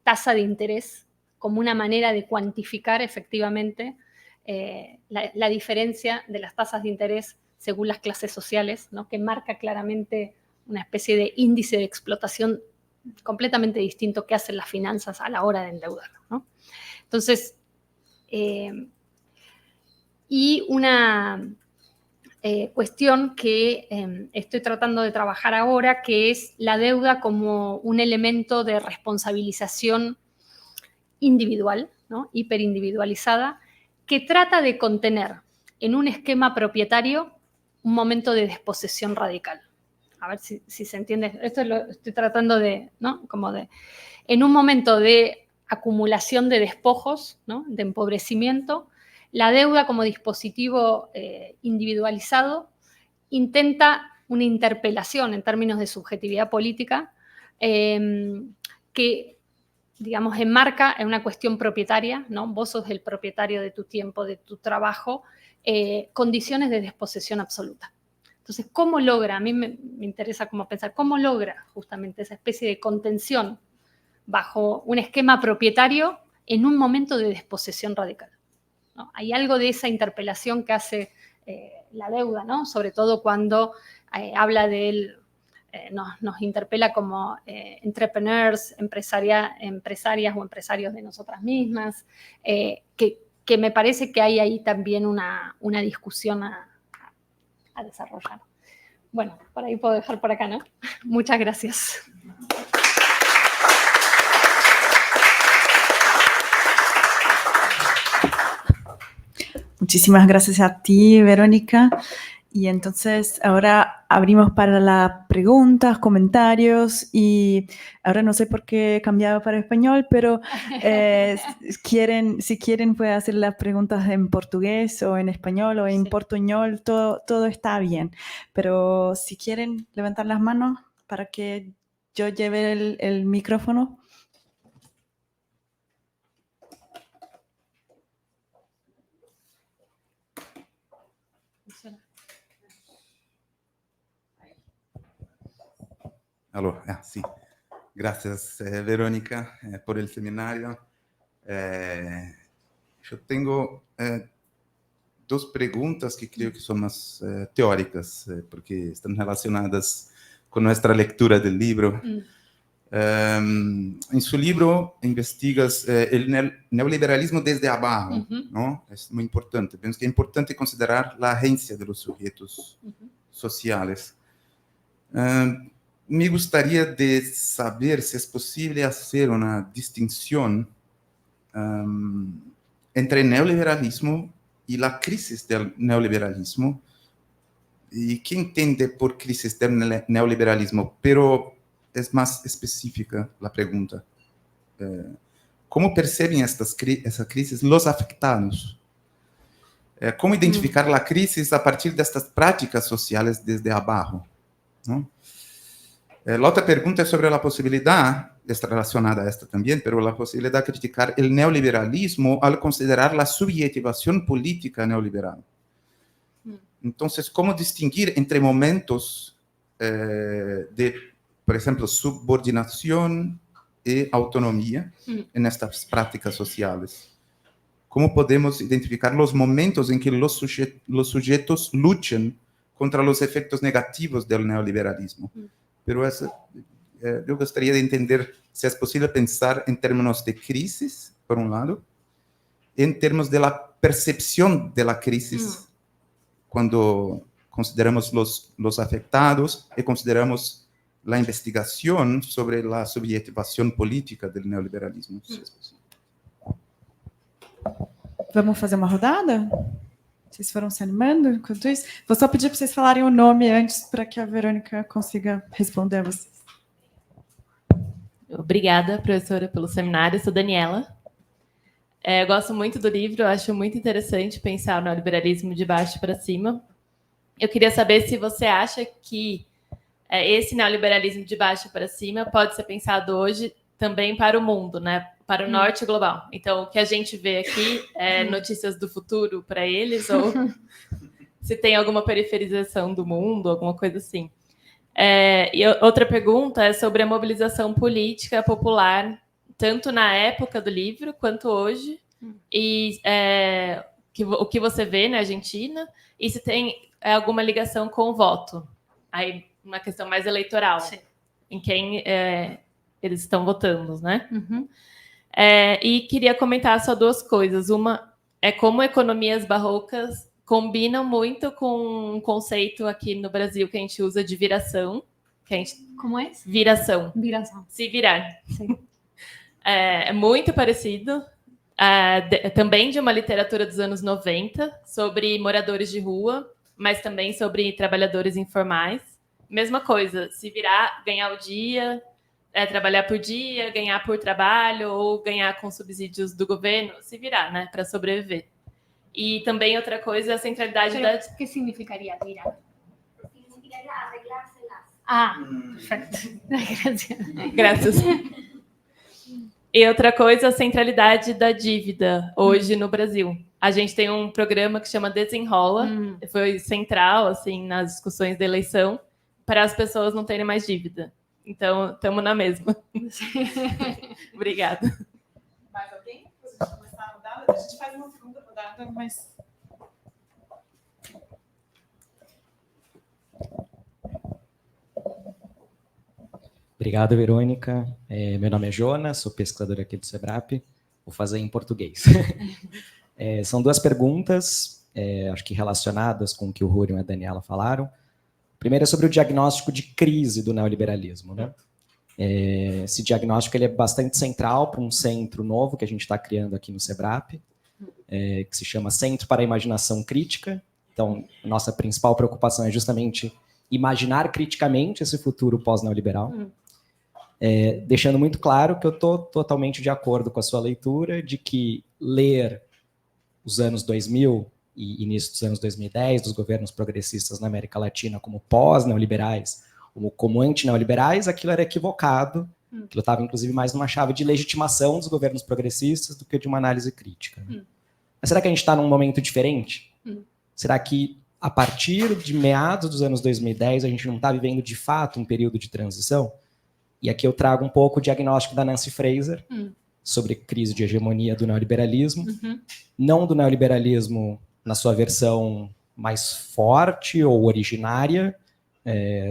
tasa de interés como una manera de cuantificar efectivamente la diferencia de las tasas de interés según las clases sociales, ¿no?, que marca claramente una especie de índice de explotación completamente distinto que hacen las finanzas a la hora de endeudar, ¿no? Entonces, y cuestión que estoy tratando de trabajar ahora, que es la deuda como un elemento de responsabilización individual, ¿no? Hiperindividualizada, que trata de contener en un esquema propietario un momento de desposesión radical. A ver si se entiende. Esto lo estoy tratando de, ¿no? Como de, en un momento de acumulación de despojos, ¿no? De empobrecimiento, la deuda como dispositivo individualizado intenta una interpelación en términos de subjetividad política que, digamos, enmarca en una cuestión propietaria, ¿no? Vos sos el propietario de tu tiempo, de tu trabajo, condiciones de desposesión absoluta. Entonces, ¿cómo logra? A mí me interesa como pensar, ¿cómo logra justamente esa especie de contención bajo un esquema propietario en un momento de desposesión radical, ¿no? Hay algo de esa interpelación que hace la deuda, ¿no? Sobre todo cuando habla de él, nos interpela como entrepreneurs, empresarias o empresarios de nosotras mismas, que me parece que hay ahí también una discusión a desarrollar. Bueno, por ahí puedo dejar por acá, ¿no? Muchas gracias. Muchísimas gracias a ti, Verónica. Y entonces ahora abrimos para las preguntas, comentarios, y ahora no sé por qué he cambiado para español, pero si quieren pueden hacer las preguntas en portugués o en español o en portuñol, todo está bien. Pero si quieren levantar las manos para que yo lleve el micrófono. Aló, sí. Gracias, Verónica, por el seminario. Yo tengo dos preguntas que creo que son más teóricas, porque están relacionadas con nuestra lectura del libro. En su libro investigas el neoliberalismo desde abajo, ¿no? Es muy importante. Pienso que es importante considerar la agencia de los sujetos sociales. Me gustaría de saber si es posible hacer una distinción entre el neoliberalismo y la crisis del neoliberalismo. ¿Y qué entiende por crisis del neoliberalismo? Pero es más específica la pregunta. ¿Cómo perciben esa crisis los afectados? ¿Cómo identificar la crisis a partir de estas prácticas sociales desde abajo, ¿no? La otra pregunta es sobre la posibilidad, está relacionada a esta también, pero la posibilidad de criticar el neoliberalismo al considerar la subjetivación política neoliberal. Entonces, ¿cómo distinguir entre momentos de, por ejemplo, subordinación y autonomía en estas prácticas sociales? ¿Cómo podemos identificar los momentos en que los sujetos luchan contra los efectos negativos del neoliberalismo? Pero yo gostaria de entender se é possível pensar em termos de crisis, por um lado, em termos de la percepção de la crisis, quando consideramos los afectados e consideramos la investigação sobre la subjetivação política del neoliberalismo. Se é possível. Vamos fazer uma rodada? Vocês foram se animando enquanto isso? Vou só pedir para vocês falarem o nome antes para que a Verônica consiga responder a vocês. Obrigada, professora, pelo seminário. Eu sou Daniela. Eu gosto muito do livro, eu acho muito interessante pensar o neoliberalismo de baixo para cima. Eu queria saber se você acha que esse neoliberalismo de baixo para cima pode ser pensado hoje também para o mundo, né? Para o norte global. Então, o que a gente vê aqui é notícias do futuro para eles, ou se tem alguma periferização do mundo, alguma coisa assim. E outra pergunta é sobre a mobilização política popular, tanto na época do livro quanto hoje, e o que você vê na Argentina, e se tem alguma ligação com o voto. Aí, uma questão mais eleitoral, sim, em quem eles estão votando, né? E queria comentar só duas coisas. Uma é como economias barrocas combinam muito com um conceito aqui no Brasil que a gente usa de viração. ¿Cómo es? Viração. Viração. Se virar. Sí. É muito parecido. Também de uma literatura dos anos 90, sobre moradores de rua, mas também sobre trabalhadores informais. Mesma coisa, se virar, ganhar o dia, trabalhar por dia, ganhar por trabalho, ou ganhar com subsídios do governo, se virar, né, para sobreviver. E também outra coisa, a centralidade da... ¿Qué significaría virar? Significaría arreglárselas. Ah, perfecto. Gracias. Graças. E outra coisa, a centralidade da dívida hoje no Brasil. A gente tem um programa que chama Desenrola, foi central assim nas discussões da eleição, para as pessoas não terem mais dívida. Então, estamos na mesma. Obrigada. Mais alguém? Depois a gente começar a rodada, a gente faz uma segunda rodada, mas... Obrigado, Verônica. Meu nome é Jonas, sou pesquisador aqui do SEBRAP. Vou fazer em português. São duas perguntas, acho que relacionadas com o que o Rúrio e a Daniela falaram. Primeiro é sobre o diagnóstico de crise do neoliberalismo, né? Esse diagnóstico ele é bastante central para um centro novo que a gente está criando aqui no SEBRAP, que se chama Centro para a Imaginação Crítica. Então, nossa principal preocupação é justamente imaginar criticamente esse futuro pós-neoliberal. Deixando muito claro que eu estou totalmente de acordo com a sua leitura de que ler os anos 2000 e início dos anos 2010, dos governos progressistas na América Latina como pós-neoliberais, como anti-neoliberais, aquilo era equivocado, aquilo estava inclusive mais numa chave de legitimação dos governos progressistas do que de uma análise crítica. Mas será que a gente está num momento diferente? Será que a partir de meados dos anos 2010 a gente não está vivendo de fato um período de transição? E aqui eu trago um pouco o diagnóstico da Nancy Fraser sobre crise de hegemonia do neoliberalismo, não do neoliberalismo na sua versão mais forte ou originária,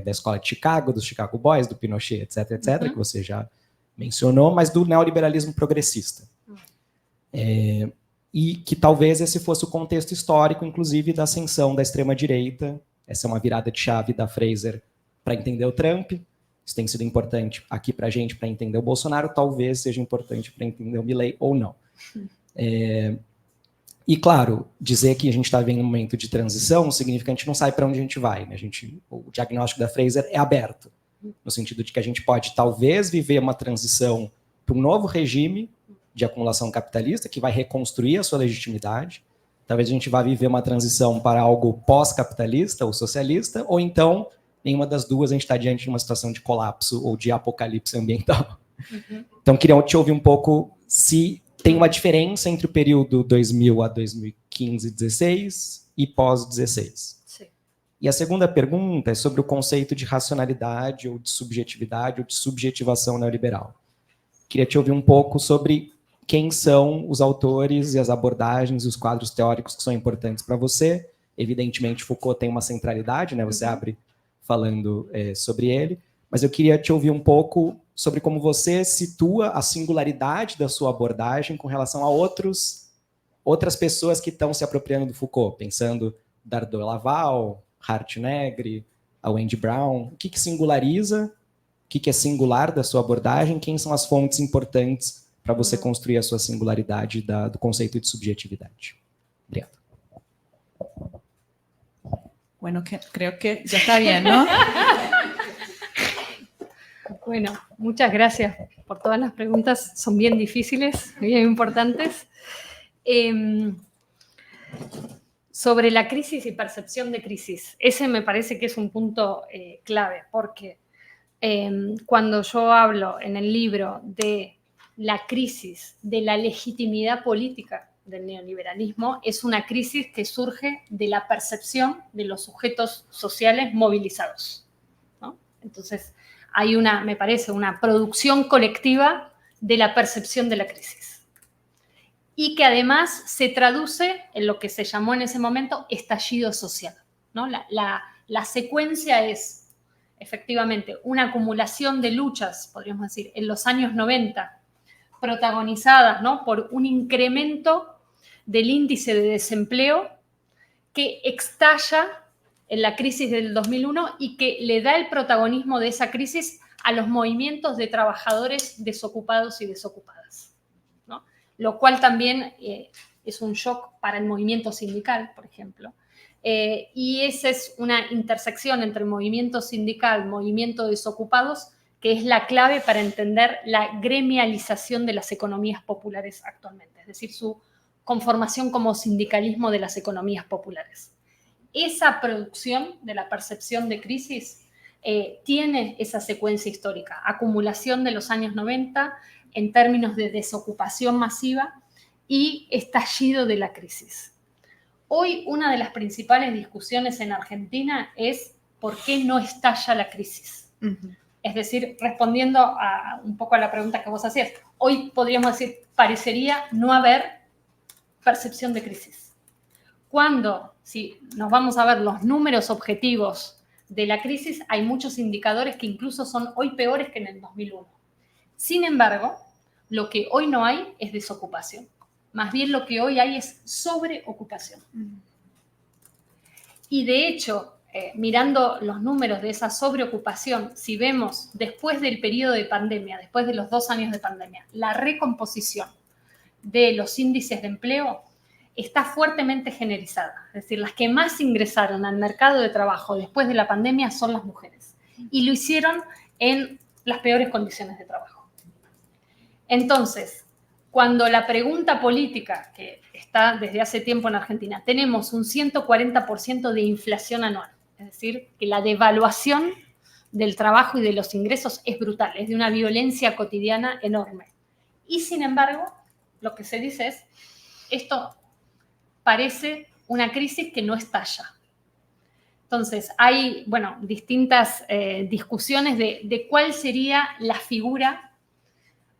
da escola de Chicago, dos Chicago Boys, do Pinochet, etc., etc., que você já mencionou, mas do neoliberalismo progressista. E que talvez esse fosse o contexto histórico, inclusive, da ascensão da extrema-direita. Essa é uma virada de chave da Fraser para entender o Trump. Isso tem sido importante aqui para a gente, para entender o Bolsonaro, talvez seja importante para entender o Milei ou não. E, claro, dizer que a gente está vivendo um momento de transição significa que a gente não sabe para onde a gente vai. Né? O diagnóstico da Fraser é aberto, no sentido de que a gente pode, talvez, viver uma transição para um novo regime de acumulação capitalista, que vai reconstruir a sua legitimidade. Talvez a gente vá viver uma transição para algo pós-capitalista ou socialista, ou então, nenhuma das duas, a gente está diante de uma situação de colapso ou de apocalipse ambiental. Então, queria te ouvir um pouco se tem uma diferença entre o período 2000 a 2015, 16 e pós-16. E a segunda pergunta é sobre o conceito de racionalidade, ou de subjetividade, ou de subjetivação neoliberal. Queria te ouvir um pouco sobre quem são os autores e as abordagens e os quadros teóricos que são importantes para você. Evidentemente, Foucault tem uma centralidade, né? Você abre falando sobre ele, mas eu queria te ouvir um pouco sobre como você situa a singularidade da sua abordagem com relação a outras pessoas que estão se apropriando do Foucault, pensando Dardot Laval, Hartnegri, a Wendy Brown. O que singulariza, o que é singular da sua abordagem, quem são as fontes importantes para você construir a sua singularidade do conceito de subjetividade. Obrigado. Bueno, creo que ya está bien, ¿no? Bueno, muchas gracias por todas las preguntas. Son bien difíciles, bien importantes. Sobre la crisis y percepción de crisis, ese me parece que es un punto clave, porque cuando yo hablo en el libro de la crisis de la legitimidad política del neoliberalismo, es una crisis que surge de la percepción de los sujetos sociales movilizados, ¿no? Entonces, hay me parece, una producción colectiva de la percepción de la crisis. Y que además se traduce en lo que se llamó en ese momento estallido social, ¿no? La secuencia es, efectivamente, una acumulación de luchas, podríamos decir, en los años 90, protagonizadas, ¿no?, por un incremento del índice de desempleo que estalla en la crisis del 2001 y que le da el protagonismo de esa crisis a los movimientos de trabajadores desocupados y desocupadas, ¿no? Lo cual también es un shock para el movimiento sindical, por ejemplo. Y esa es una intersección entre movimiento sindical, movimiento de desocupados, que es la clave para entender la gremialización de las economías populares actualmente, es decir, su conformación como sindicalismo de las economías populares. Esa producción de la percepción de crisis tiene esa secuencia histórica, acumulación de los años 90 en términos de desocupación masiva y estallido de la crisis. Hoy una de las principales discusiones en Argentina es por qué no estalla la crisis. Es decir, respondiendo un poco a la pregunta que vos hacías, hoy podríamos decir, parecería no haber percepción de crisis. Cuando, si nos vamos a ver los números objetivos de la crisis, hay muchos indicadores que incluso son hoy peores que en el 2001. Sin embargo, lo que hoy no hay es desocupación. Más bien lo que hoy hay es sobreocupación. Y de hecho, mirando los números de esa sobreocupación, si vemos después del periodo de pandemia, después de los 2 años de pandemia, la recomposición de los índices de empleo está fuertemente generalizada. Es decir, las que más ingresaron al mercado de trabajo después de la pandemia son las mujeres. Y lo hicieron en las peores condiciones de trabajo. Entonces, cuando la pregunta política, que está desde hace tiempo en Argentina, tenemos un 140% de inflación anual, es decir, que la devaluación del trabajo y de los ingresos es brutal, es de una violencia cotidiana enorme. Y sin embargo, lo que se dice es, esto parece una crisis que no estalla. Entonces, hay, bueno, distintas discusiones de cuál sería la figura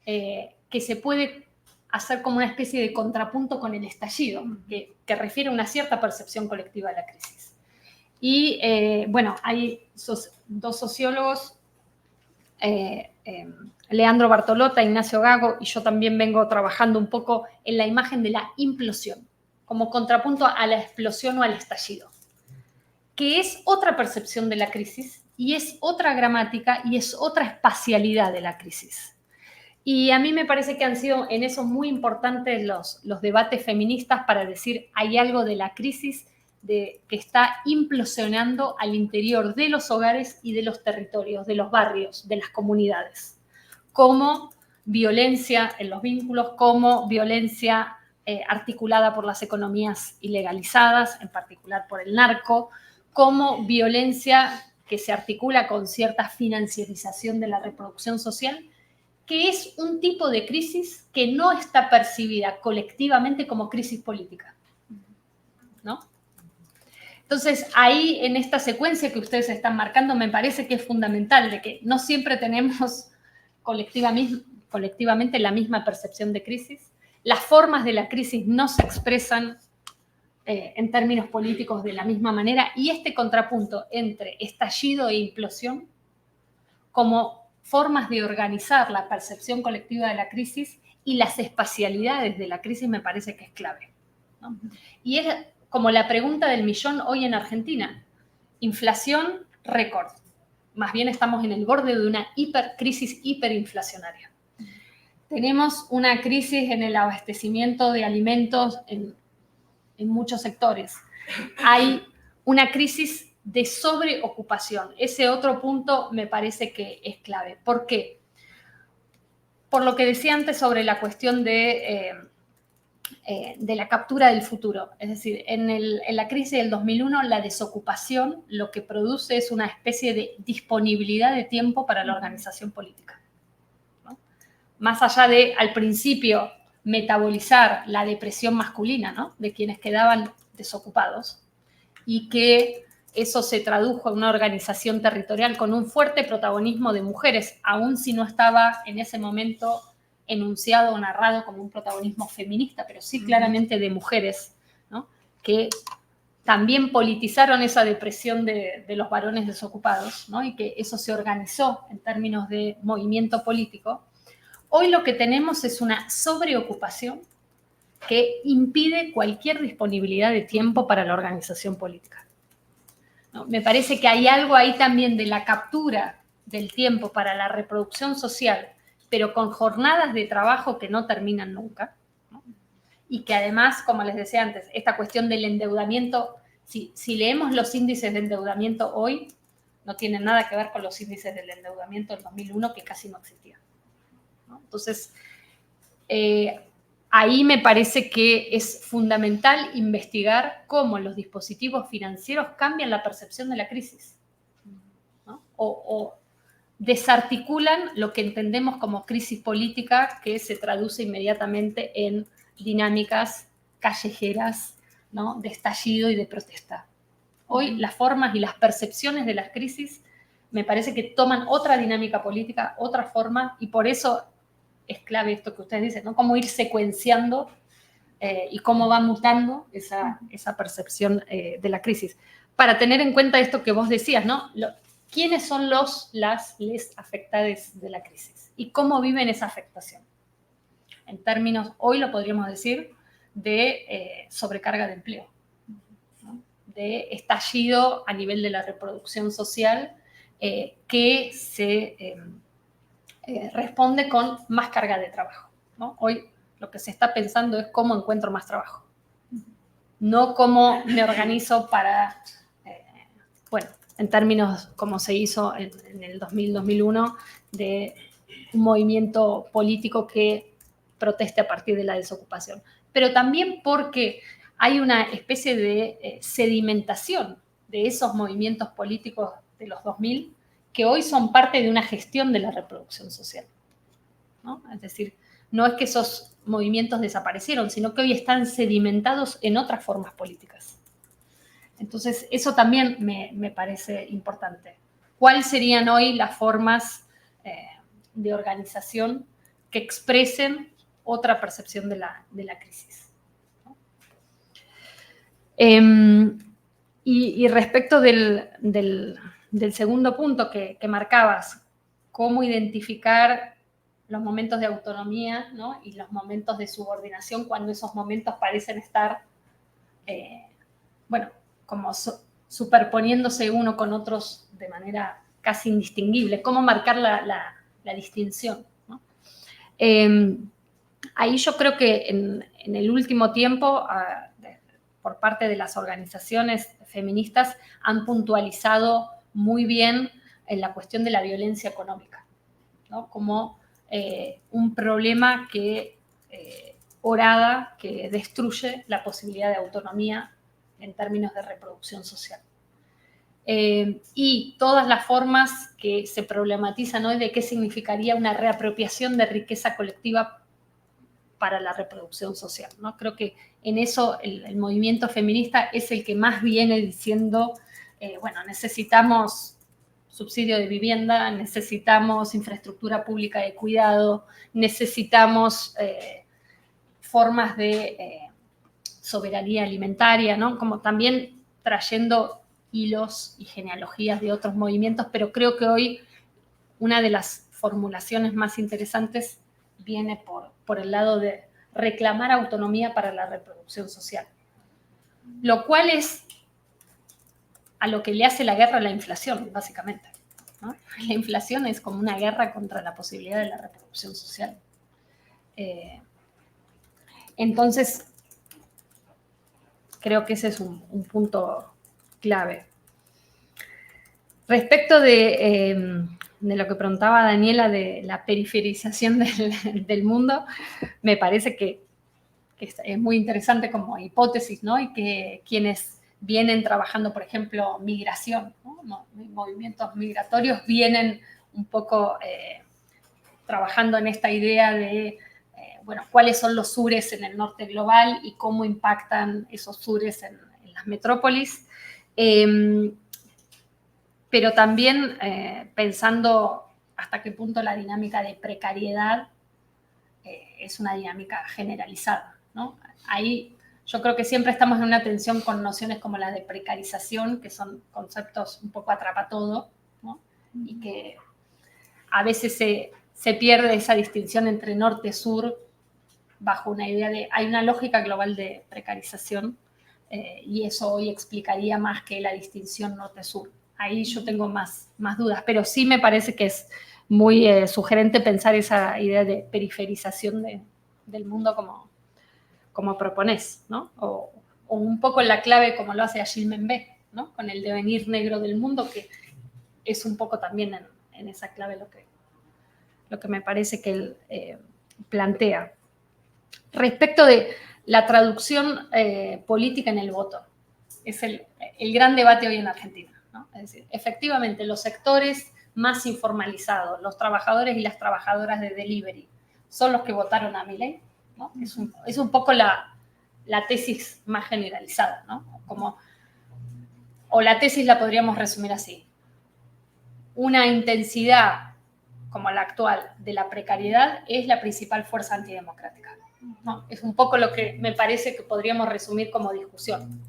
que se puede hacer como una especie de contrapunto con el estallido, que refiere a una cierta percepción colectiva de la crisis. Y, bueno, hay dos sociólogos, Leandro Bartolota, Ignacio Gago, y yo también vengo trabajando un poco en la imagen de la implosión, como contrapunto a la explosión o al estallido, que es otra percepción de la crisis y es otra gramática y es otra espacialidad de la crisis. Y a mí me parece que han sido en eso muy importantes los debates feministas para decir hay algo de la crisis que está implosionando al interior de los hogares y de los territorios, de los barrios, de las comunidades, como violencia en los vínculos, como violencia articulada por las economías ilegalizadas, en particular por el narco, como violencia que se articula con cierta financiarización de la reproducción social, que es un tipo de crisis que no está percibida colectivamente como crisis política, ¿no? Entonces, ahí en esta secuencia que ustedes están marcando, me parece que es fundamental de que no siempre tenemos colectivamente la misma percepción de crisis. Las formas de la crisis no se expresan en términos políticos de la misma manera, y este contrapunto entre estallido e implosión como formas de organizar la percepción colectiva de la crisis y las espacialidades de la crisis me parece que es clave, ¿no? Y es como la pregunta del millón hoy en Argentina. Inflación récord. Más bien estamos en el borde de una crisis hiperinflacionaria. Tenemos una crisis en el abastecimiento de alimentos en muchos sectores. Hay una crisis de sobreocupación. Ese otro punto me parece que es clave. ¿Por qué? Por lo que decía antes sobre la cuestión de la captura del futuro. Es decir, en la crisis del 2001, la desocupación lo que produce es una especie de disponibilidad de tiempo para la organización política, ¿no? Más allá de, al principio, metabolizar la depresión masculina, ¿no?, de quienes quedaban desocupados, y que eso se tradujo en una organización territorial con un fuerte protagonismo de mujeres, aun si no estaba en ese momento enunciado o narrado como un protagonismo feminista, pero sí claramente de mujeres, ¿no?, que también politizaron esa depresión de los varones desocupados, ¿no?, y que eso se organizó en términos de movimiento político. Hoy lo que tenemos es una sobreocupación que impide cualquier disponibilidad de tiempo para la organización política. ¿No? Me parece que hay algo ahí también de la captura del tiempo para la reproducción social, pero con jornadas de trabajo que no terminan nunca, ¿no? Y que además, como les decía antes, esta cuestión del endeudamiento, si leemos los índices de endeudamiento hoy, no tienen nada que ver con los índices del endeudamiento del 2001, que casi no existían, ¿no? Entonces, ahí me parece que es fundamental investigar cómo los dispositivos financieros cambian la percepción de la crisis, ¿no? O desarticulan lo que entendemos como crisis política, que se traduce inmediatamente en dinámicas callejeras, ¿no? De estallido y de protesta. Hoy las formas y las percepciones de las crisis me parece que toman otra dinámica política, otra forma, y por eso es clave esto que ustedes dicen, ¿no? Cómo ir secuenciando y cómo va mutando esa percepción de la crisis. Para tener en cuenta esto que vos decías, ¿no? ¿Quiénes son les afectados de la crisis? ¿Y cómo viven esa afectación? En términos, hoy lo podríamos decir, de sobrecarga de empleo, ¿no? De estallido a nivel de la reproducción social que se responde con más carga de trabajo, ¿no? Hoy lo que se está pensando es cómo encuentro más trabajo, no cómo me organizo para, bueno, en términos como se hizo en el 2000-2001, de un movimiento político que proteste a partir de la desocupación, pero también porque hay una especie de sedimentación de esos movimientos políticos de los 2000 que hoy son parte de una gestión de la reproducción social, ¿no? Es decir, no es que esos movimientos desaparecieron, sino que hoy están sedimentados en otras formas políticas. Entonces, eso también me parece importante. ¿Cuáles serían hoy las formas de organización que expresen otra percepción de la crisis? ¿No? Y respecto del segundo punto que marcabas, cómo identificar los momentos de autonomía, ¿no? Y los momentos de subordinación cuando esos momentos parecen estar, bueno, como superponiéndose uno con otros de manera casi indistinguible. ¿Cómo marcar la distinción, ¿no? Ahí yo creo que en el último tiempo, por parte de las organizaciones feministas, han puntualizado muy bien en la cuestión de la violencia económica, ¿no? Como un problema que destruye la posibilidad de autonomía en términos de reproducción social. Y todas las formas que se problematizan hoy de qué significaría una reapropiación de riqueza colectiva para la reproducción social, ¿no? Creo que en eso el movimiento feminista es el que más viene diciendo, bueno, necesitamos subsidio de vivienda, necesitamos infraestructura pública de cuidado, necesitamos formas de soberanía alimentaria, ¿no? Como también trayendo hilos y genealogías de otros movimientos, pero creo que hoy una de las formulaciones más interesantes viene por el lado de reclamar autonomía para la reproducción social, lo cual es a lo que le hace la guerra a la inflación, básicamente, ¿no? La inflación es como una guerra contra la posibilidad de la reproducción social. Entonces, creo que ese es un punto clave. Respecto de lo que preguntaba Daniela de la periferización del mundo, me parece que es muy interesante como hipótesis, ¿no? Y que quienes vienen trabajando, por ejemplo, migración, ¿no? Movimientos migratorios vienen un poco trabajando en esta idea de, bueno, cuáles son los sures en el norte global y cómo impactan esos sures en las metrópolis. Pero también pensando hasta qué punto la dinámica de precariedad es una dinámica generalizada, ¿no? Ahí yo creo que siempre estamos en una tensión con nociones como la de precarización, que son conceptos un poco atrapatodo, ¿no? Y que a veces se pierde esa distinción entre norte-sur bajo una idea de, hay una lógica global de precarización y eso hoy explicaría más que la distinción norte-sur. Ahí yo tengo más dudas, pero sí me parece que es muy sugerente pensar esa idea de periferización del mundo como proponés, ¿no? O un poco en la clave como lo hace Achille Mbembe, ¿no? Con el devenir negro del mundo, que es un poco también en esa clave lo que me parece que él plantea. Respecto de la traducción política en el voto, es el gran debate hoy en Argentina, ¿no? Es decir, efectivamente, los sectores más informalizados, los trabajadores y las trabajadoras de delivery, son los que votaron a Milei, ¿no? Es un poco la tesis más generalizada, ¿no? O la tesis la podríamos resumir así. Una intensidad como la actual de la precariedad es la principal fuerza antidemocrática, ¿no? Es un poco lo que me parece que podríamos resumir como discusión.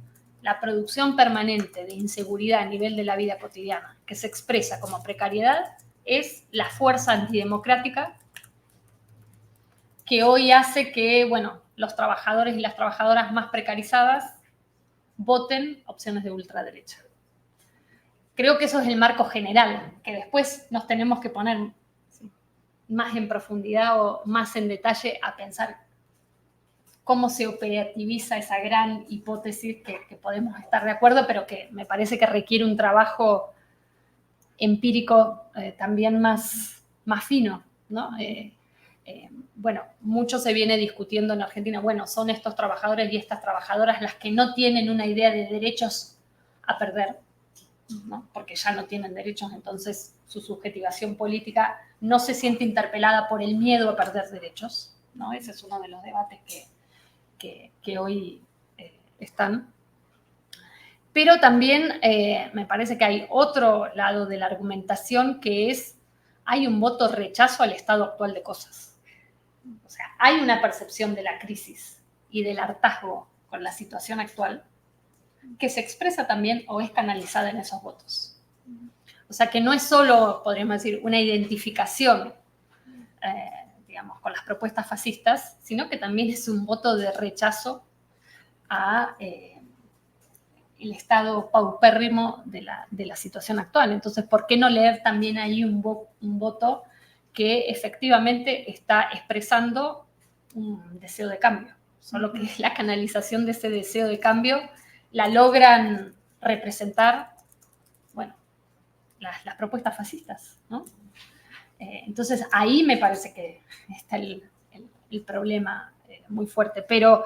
La producción permanente de inseguridad a nivel de la vida cotidiana, que se expresa como precariedad, es la fuerza antidemocrática que hoy hace que, bueno, los trabajadores y las trabajadoras más precarizadas voten opciones de ultraderecha. Creo que eso es el marco general, que después nos tenemos que poner más en profundidad o más en detalle a pensar cómo se operativiza esa gran hipótesis que podemos estar de acuerdo, pero que me parece que requiere un trabajo empírico también más fino, ¿no? Bueno, mucho se viene discutiendo en Argentina, bueno, son estos trabajadores y estas trabajadoras las que no tienen una idea de derechos a perder, ¿no? Porque ya no tienen derechos, entonces su subjetivación política no se siente interpelada por el miedo a perder derechos, ¿no? Ese es uno de los debates que hoy están. Pero también me parece que hay otro lado de la argumentación que es, hay un voto rechazo al estado actual de cosas. O sea, hay una percepción de la crisis y del hartazgo con la situación actual que se expresa también o es canalizada en esos votos. O sea, que no es solo, podríamos decir, una identificación, digamos, con las propuestas fascistas, sino que también es un voto de rechazo a el estado paupérrimo de la situación actual. Entonces, ¿por qué no leer también ahí un voto que efectivamente está expresando un deseo de cambio? Solo que la canalización de ese deseo de cambio la logran representar, bueno, las propuestas fascistas, ¿no? Entonces, ahí me parece que está el problema muy fuerte. Pero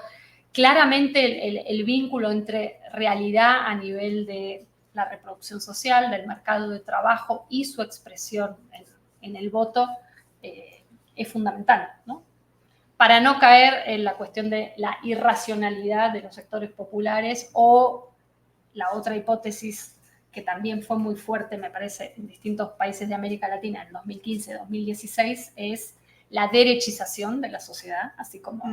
claramente el vínculo entre realidad a nivel de la reproducción social, del mercado de trabajo y su expresión en el voto es fundamental, ¿no? Para no caer en la cuestión de la irracionalidad de los sectores populares o la otra hipótesis que también fue muy fuerte, me parece, en distintos países de América Latina en 2015-2016, es la derechización de la sociedad, así como,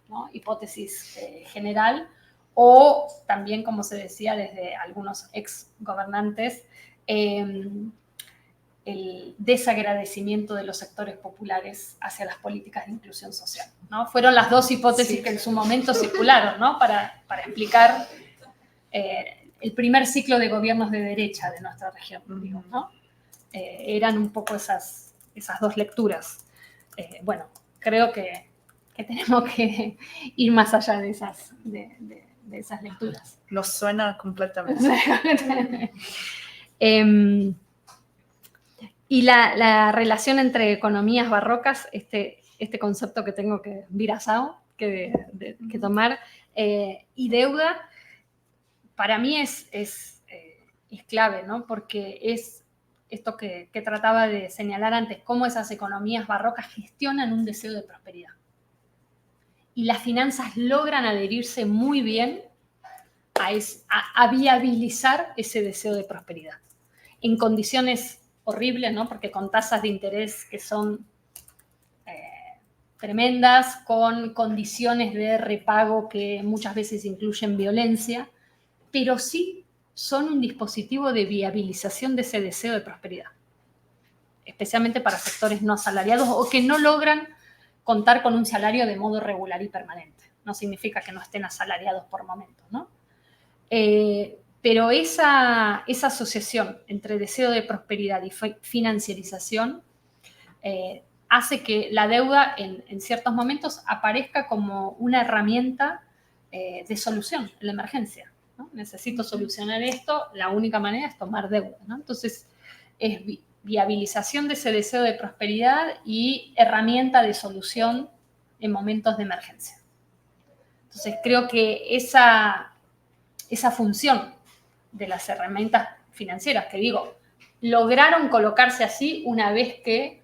¿no?, hipótesis general, o también, como se decía desde algunos ex gobernantes, el desagradecimiento de los sectores populares hacia las políticas de inclusión social, ¿no? Fueron las dos hipótesis que en su momento circularon, ¿no?, para explicar el primer ciclo de gobiernos de derecha de nuestra región, digo, ¿no? Eran un poco esas dos lecturas. Bueno, creo que tenemos que ir más allá de esas lecturas. Nos suena completamente. Y la relación entre economías barrocas, este concepto que tengo que virazao, que tomar, y deuda, para mí es clave, ¿no? Porque es esto que trataba de señalar antes, cómo esas economías barrocas gestionan un deseo de prosperidad. Y las finanzas logran adherirse muy bien a viabilizar ese deseo de prosperidad. En condiciones horribles, ¿no? Porque con tasas de interés que son tremendas, con condiciones de repago que muchas veces incluyen violencia, pero sí son un dispositivo de viabilización de ese deseo de prosperidad, especialmente para sectores no asalariados o que no logran contar con un salario de modo regular y permanente. No significa que no estén asalariados por momentos, ¿no? Pero esa asociación entre deseo de prosperidad y financiarización hace que la deuda en ciertos momentos aparezca como una herramienta de solución en la emergencia, ¿no? Necesito solucionar esto, la única manera es tomar deuda, ¿no? Entonces, es viabilización de ese deseo de prosperidad y herramienta de solución en momentos de emergencia. Entonces, creo que esa función de las herramientas financieras, que digo, lograron colocarse así una vez que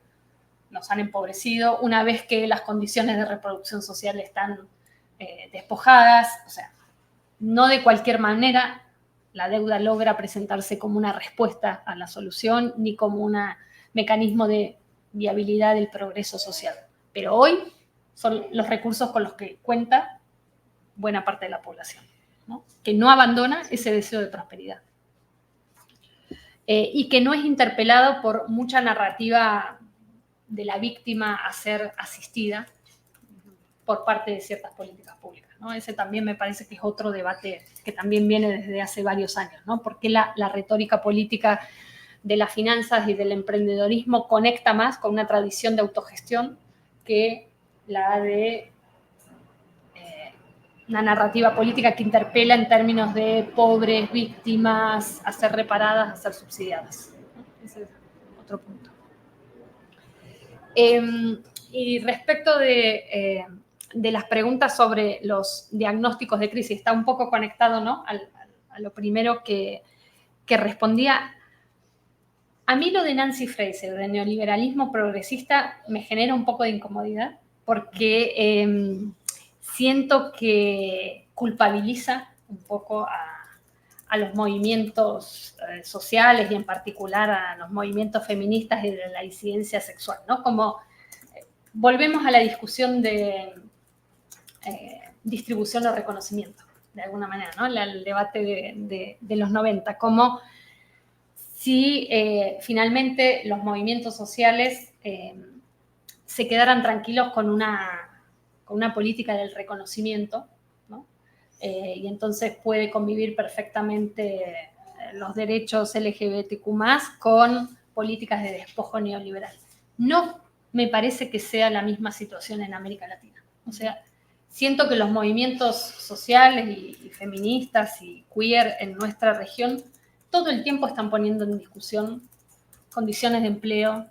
nos han empobrecido, una vez que las condiciones de reproducción social están despojadas, o sea, no de cualquier manera la deuda logra presentarse como una respuesta a la solución ni como un mecanismo de viabilidad del progreso social. Pero hoy son los recursos con los que cuenta buena parte de la población, ¿no? Que no abandona ese deseo de prosperidad. Y que no es interpelado por mucha narrativa de la víctima a ser asistida por parte de ciertas políticas públicas, ¿no? Ese también me parece que es otro debate que también viene desde hace varios años, ¿no? ¿Por qué la retórica política de las finanzas y del emprendedorismo conecta más con una tradición de autogestión que la de una narrativa política que interpela en términos de pobres, víctimas, a ser reparadas, a ser subsidiadas, ¿no? Ese es otro punto. Y respecto de las preguntas sobre los diagnósticos de crisis, está un poco conectado, ¿no? a lo primero que respondía. A mí lo de Nancy Fraser, de neoliberalismo progresista, me genera un poco de incomodidad porque siento que culpabiliza un poco a los movimientos sociales y en particular a los movimientos feministas y de la disidencia sexual, ¿no? Como volvemos a la discusión de distribución o reconocimiento, de alguna manera, ¿no? El debate de los 90, como si finalmente los movimientos sociales se quedaran tranquilos con una política del reconocimiento, ¿no? Y entonces puede convivir perfectamente los derechos LGBTQ+, con políticas de despojo neoliberal. No me parece que sea la misma situación en América Latina. O sea, siento que los movimientos sociales y feministas y queer en nuestra región todo el tiempo están poniendo en discusión condiciones de empleo,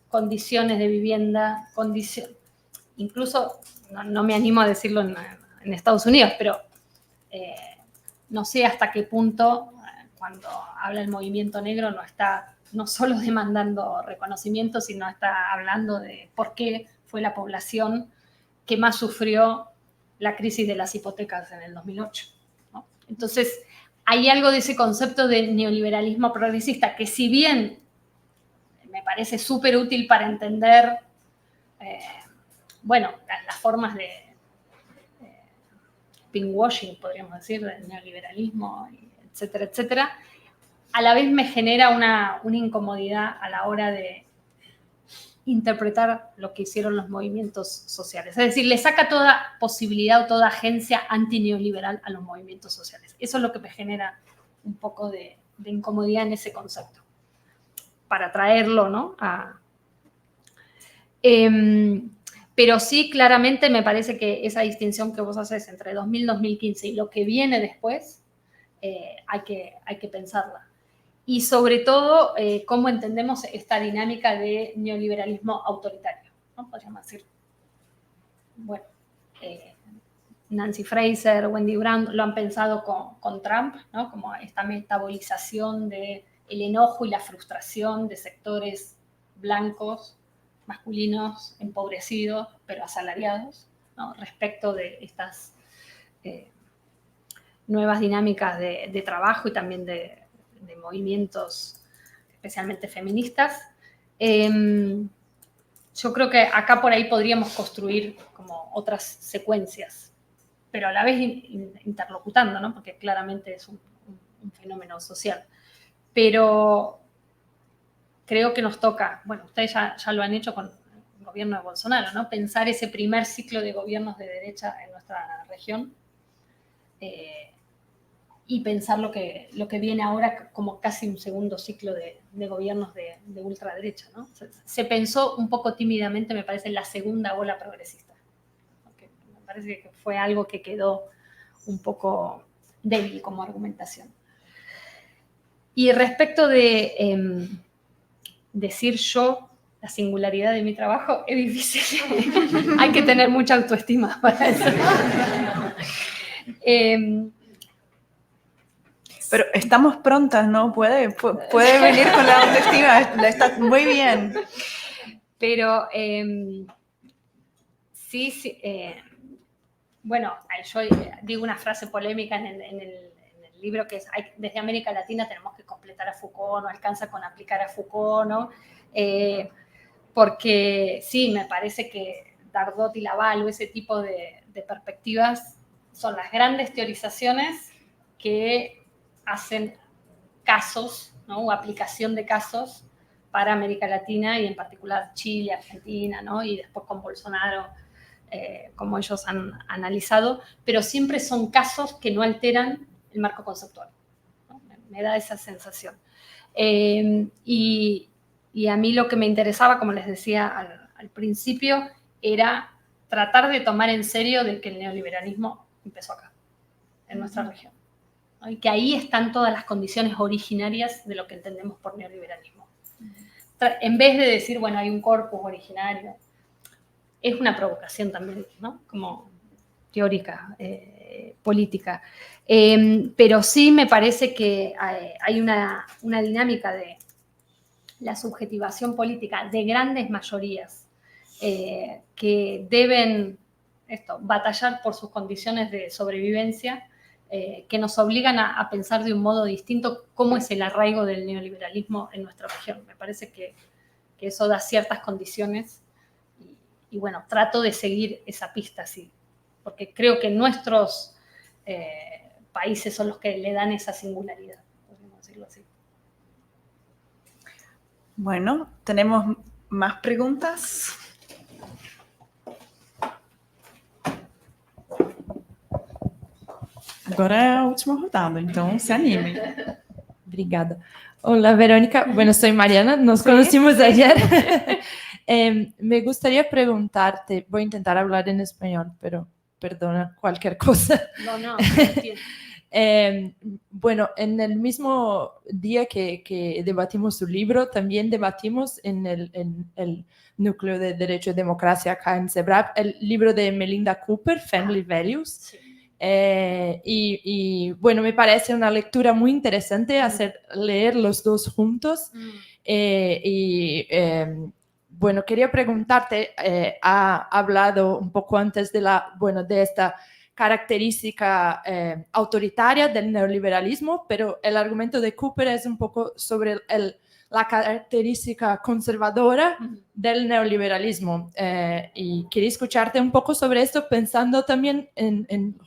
condiciones de vivienda, incluso, no me animo a decirlo en Estados Unidos, pero no sé hasta qué punto, cuando habla el movimiento negro, no está no solo demandando reconocimiento, sino está hablando de por qué fue la población que más sufrió la crisis de las hipotecas en el 2008, ¿no? Entonces, hay algo de ese concepto de neoliberalismo progresista que, si bien me parece súper útil para entender, bueno, las formas de pinkwashing, podríamos decir, del neoliberalismo, etcétera, etcétera, a la vez me genera una incomodidad a la hora de interpretar lo que hicieron los movimientos sociales. Es decir, le saca toda posibilidad o toda agencia antineoliberal a los movimientos sociales. Eso es lo que me genera un poco de incomodidad en ese concepto. Para traerlo, ¿no? Pero sí, claramente me parece que esa distinción que vos haces entre 2000 y 2015 y lo que viene después, hay que pensarla. Y sobre todo, cómo entendemos esta dinámica de neoliberalismo autoritario, ¿no? Podríamos decir, bueno, Nancy Fraser, Wendy Brown lo han pensado con Trump, ¿no? Como esta metabolización del enojo y la frustración de sectores blancos, masculinos, empobrecidos, pero asalariados, ¿no? Respecto de estas nuevas dinámicas de trabajo y también de movimientos especialmente feministas. Yo creo que acá por ahí podríamos construir como otras secuencias, pero a la vez interlocutando, ¿no? Porque claramente es un fenómeno social. Pero creo que nos toca, bueno, ustedes ya lo han hecho con gobierno de Bolsonaro, ¿no? Pensar ese primer ciclo de gobiernos de derecha en nuestra región y pensar lo que viene ahora como casi un segundo ciclo de gobiernos de ultraderecha, ¿no? Se pensó un poco tímidamente, me parece, en la segunda ola progresista. Okay. Me parece que fue algo que quedó un poco débil como argumentación. Y respecto de decir yo la singularidad de mi trabajo, es difícil. Hay que tener mucha autoestima para eso. Pero estamos prontas, ¿no? Puede venir con la autoestima, está muy bien. Pero sí, bueno, yo digo una frase polémica en el libro que es, desde América Latina tenemos que completar a Foucault, no alcanza con aplicar a Foucault, ¿no? Porque sí, me parece que Dardot y Laval o ese tipo de perspectivas son las grandes teorizaciones que hacen casos, ¿no? O aplicación de casos para América Latina y en particular Chile, Argentina, ¿no? Y después con Bolsonaro, como ellos han analizado, pero siempre son casos que no alteran el marco conceptual, ¿no? Me da esa sensación. Y a mí lo que me interesaba, como les decía al principio, era tratar de tomar en serio de que el neoliberalismo empezó acá, en nuestra región, ¿no? Y que ahí están todas las condiciones originarias de lo que entendemos por neoliberalismo. En vez de decir, bueno, hay un corpus originario, es una provocación también, ¿no? Como teórica, política. Pero sí me parece que hay una dinámica de la subjetivación política de grandes mayorías que deben batallar por sus condiciones de sobrevivencia, que nos obligan a pensar de un modo distinto cómo es el arraigo del neoliberalismo en nuestra región. Me parece que eso da ciertas condiciones y bueno, trato de seguir esa pista, sí, porque creo que nuestros países son los que le dan esa singularidad, podemos decirlo así. Bueno, ¿tenemos más preguntas? Agora é a última rodada, então se anime. Obrigada. Hola, Verónica. Bueno, soy Mariana, nos conocimos ayer. Me gustaría preguntarte, voy a intentar hablar en español, pero perdona cualquier cosa. No, bueno, en el mismo día que debatimos su libro, también debatimos en el núcleo de Derecho y Democracia acá en CEBRAP el libro de Melinda Cooper, Family Values. Sí. Y bueno, me parece una lectura muy interesante leer los dos juntos. Bueno, quería preguntarte, ha hablado un poco antes de esta característica autoritaria del neoliberalismo, pero el argumento de Cooper es un poco sobre la característica conservadora del neoliberalismo. Y quería escucharte un poco sobre esto, pensando también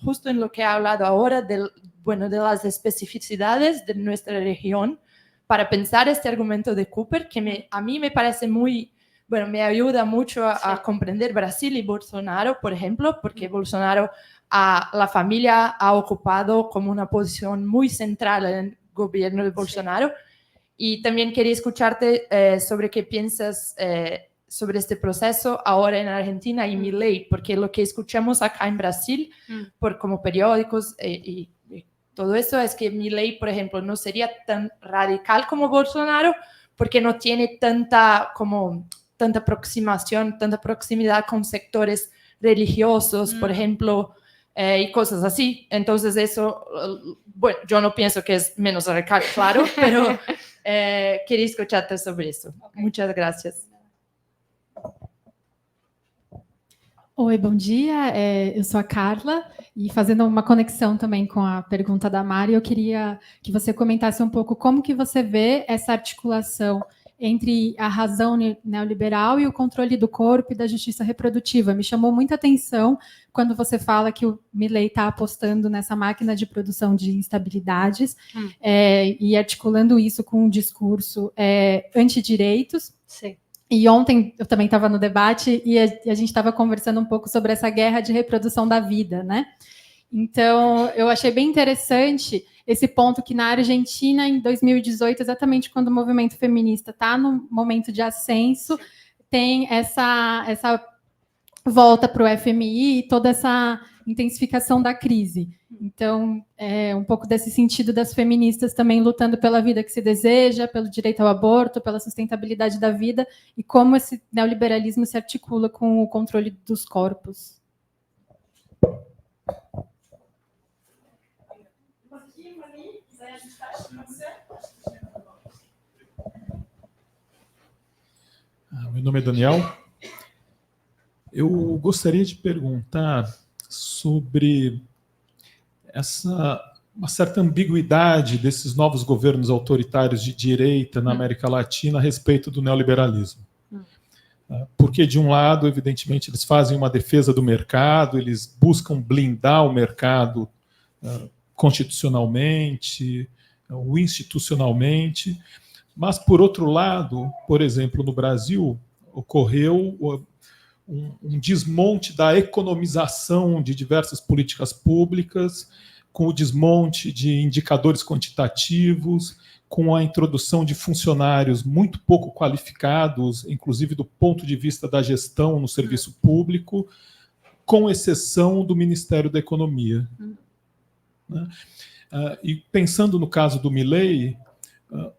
justo en lo que ha hablado ahora de las especificidades de nuestra región, para pensar este argumento de Cooper, que a mí me parece me ayuda mucho a comprender Brasil y Bolsonaro, por ejemplo, porque Bolsonaro, la familia ha ocupado como una posición muy central en el gobierno de Bolsonaro. Sí. Y también quería escucharte sobre qué piensas sobre este proceso ahora en Argentina y Milei, porque lo que escuchamos acá en Brasil, como periódicos y todo eso, es que Milei, por ejemplo, no sería tan radical como Bolsonaro, porque no tiene tanta aproximación, tanta proximidad con sectores religiosos, por ejemplo, y cosas así. Entonces eso, bueno, yo no pienso que es menos radical, claro, pero queria escucharte sobre isso. Okay. Muchas gracias. Oi, bom dia. Eu sou a Carla e fazendo uma conexão também com a pergunta da Mari, eu queria que você comentasse um pouco como que você vê essa articulação entre a razão neoliberal e o controle do corpo e da justiça reprodutiva. Me chamou muita atenção quando você fala que o Milei está apostando nessa máquina de produção de instabilidades e articulando isso com um discurso antidireitos. Sim. E ontem eu também estava no debate e a gente estava conversando um pouco sobre essa guerra de reprodução da vida, né? Então, eu achei bem interessante esse ponto que na Argentina, em 2018, exatamente quando o movimento feminista está no momento de ascenso, tem essa volta para o FMI e toda essa intensificação da crise. Então, é um pouco desse sentido das feministas também lutando pela vida que se deseja, pelo direito ao aborto, pela sustentabilidade da vida, e como esse neoliberalismo se articula com o controle dos corpos. Meu nome é Daniel. Eu gostaria de perguntar sobre uma certa ambiguidade desses novos governos autoritários de direita na América Latina a respeito do neoliberalismo. Porque, de um lado, evidentemente, eles fazem uma defesa do mercado, eles buscam blindar o mercado constitucionalmente, ou institucionalmente, mas, por outro lado, por exemplo, no Brasil, ocorreu um desmonte da economização de diversas políticas públicas, com o desmonte de indicadores quantitativos, com a introdução de funcionários muito pouco qualificados, inclusive do ponto de vista da gestão no serviço público, com exceção do Ministério da Economia. E pensando no caso do Milei,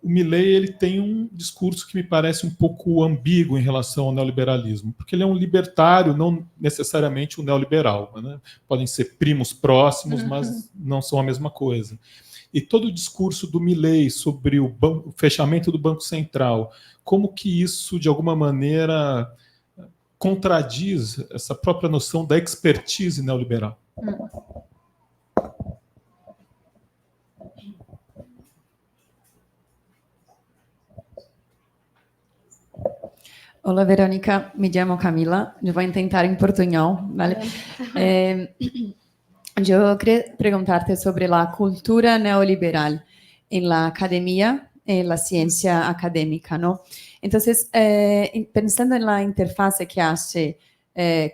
o Milei ele tem um discurso que me parece um pouco ambíguo em relação ao neoliberalismo, porque ele é um libertário, não necessariamente um neoliberal, né? Podem ser primos próximos, mas não são a mesma coisa. E todo o discurso do Milei sobre o fechamento do Banco Central, como que isso, de alguma maneira, contradiz essa própria noção da expertise neoliberal? Olá, Verônica, me chamo Camila, eu vou tentar em portunhol, vale? Eu queria perguntar-te sobre a cultura neoliberal na academia, na ciência acadêmica, não? Então, pensando na interface que hace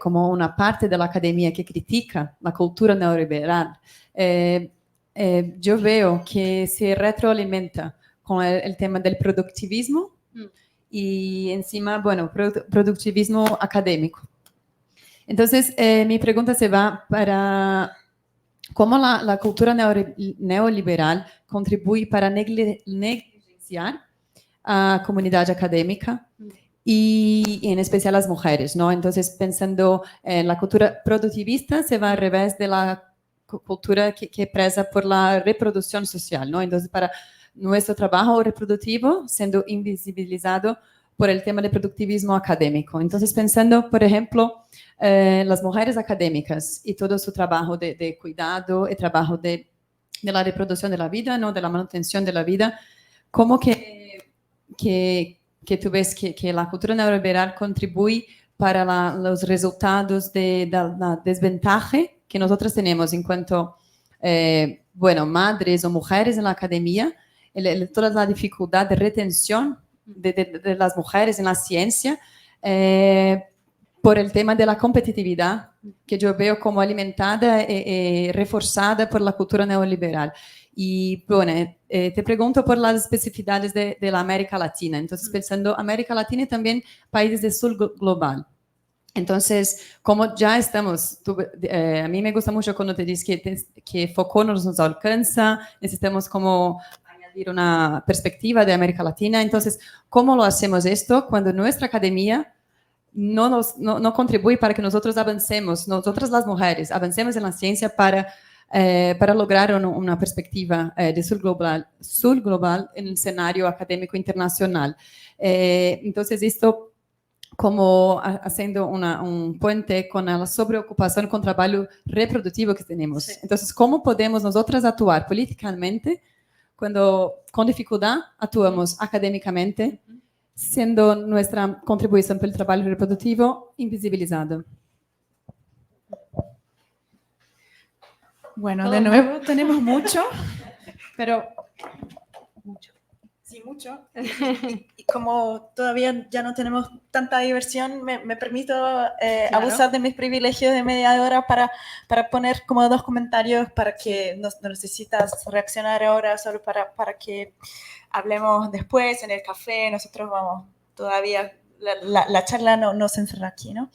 como uma parte da academia que critica a cultura neoliberal, eu vejo que se retroalimenta com o tema do produtivismo y encima, bueno, productivismo académico. Entonces, mi pregunta se va para cómo la cultura neoliberal contribuye para negligenciar a comunidad académica y en especial las mujeres, ¿no? Entonces, pensando en la cultura productivista, se va al revés de la cultura que preza por la reproducción social, ¿no? Entonces, para nuestro trabajo reproductivo siendo invisibilizado por el tema del productivismo académico. Entonces, pensando, por ejemplo, las mujeres académicas y todo su trabajo de cuidado, el trabajo de la reproducción de la vida, ¿no? De la manutención de la vida, ¿cómo que tú ves que la cultura neoliberal contribuye para los resultados de la desventaja que nosotros tenemos en cuanto, bueno, madres o mujeres en la academia, toda la dificultad de retención de las mujeres en la ciencia, por el tema de la competitividad, que yo veo como alimentada y reforzada por la cultura neoliberal. Y bueno, te pregunto por las especificidades de la América Latina. Entonces, pensando América Latina y también países del sur global. Entonces, como ya estamos, a mí me gusta mucho cuando te dices que Foucault nos alcanza, necesitamos como añadir una perspectiva de América Latina. Entonces, ¿cómo lo hacemos esto cuando nuestra academia no contribuye para que nosotros avancemos, nosotras las mujeres, avancemos en la ciencia para lograr una perspectiva de sur global en el escenario académico internacional? Entonces, esto como haciendo un puente con la sobreocupación con trabajo reproductivo que tenemos. Sí. Entonces, ¿cómo podemos nosotras actuar políticamente cuando con dificultad actuamos académicamente, siendo nuestra contribución para el trabajo reproductivo invisibilizada? Bueno, de nuevo tenemos mucho, pero... Mucho. Sí. Sí, mucho. Y como todavía ya no tenemos tanta diversión, me permito abusar de mis privilegios de media hora para poner como 2 comentarios para que no necesitas reaccionar ahora, solo para que hablemos después en el café. Nosotros vamos todavía, la charla no se encerra aquí, ¿no?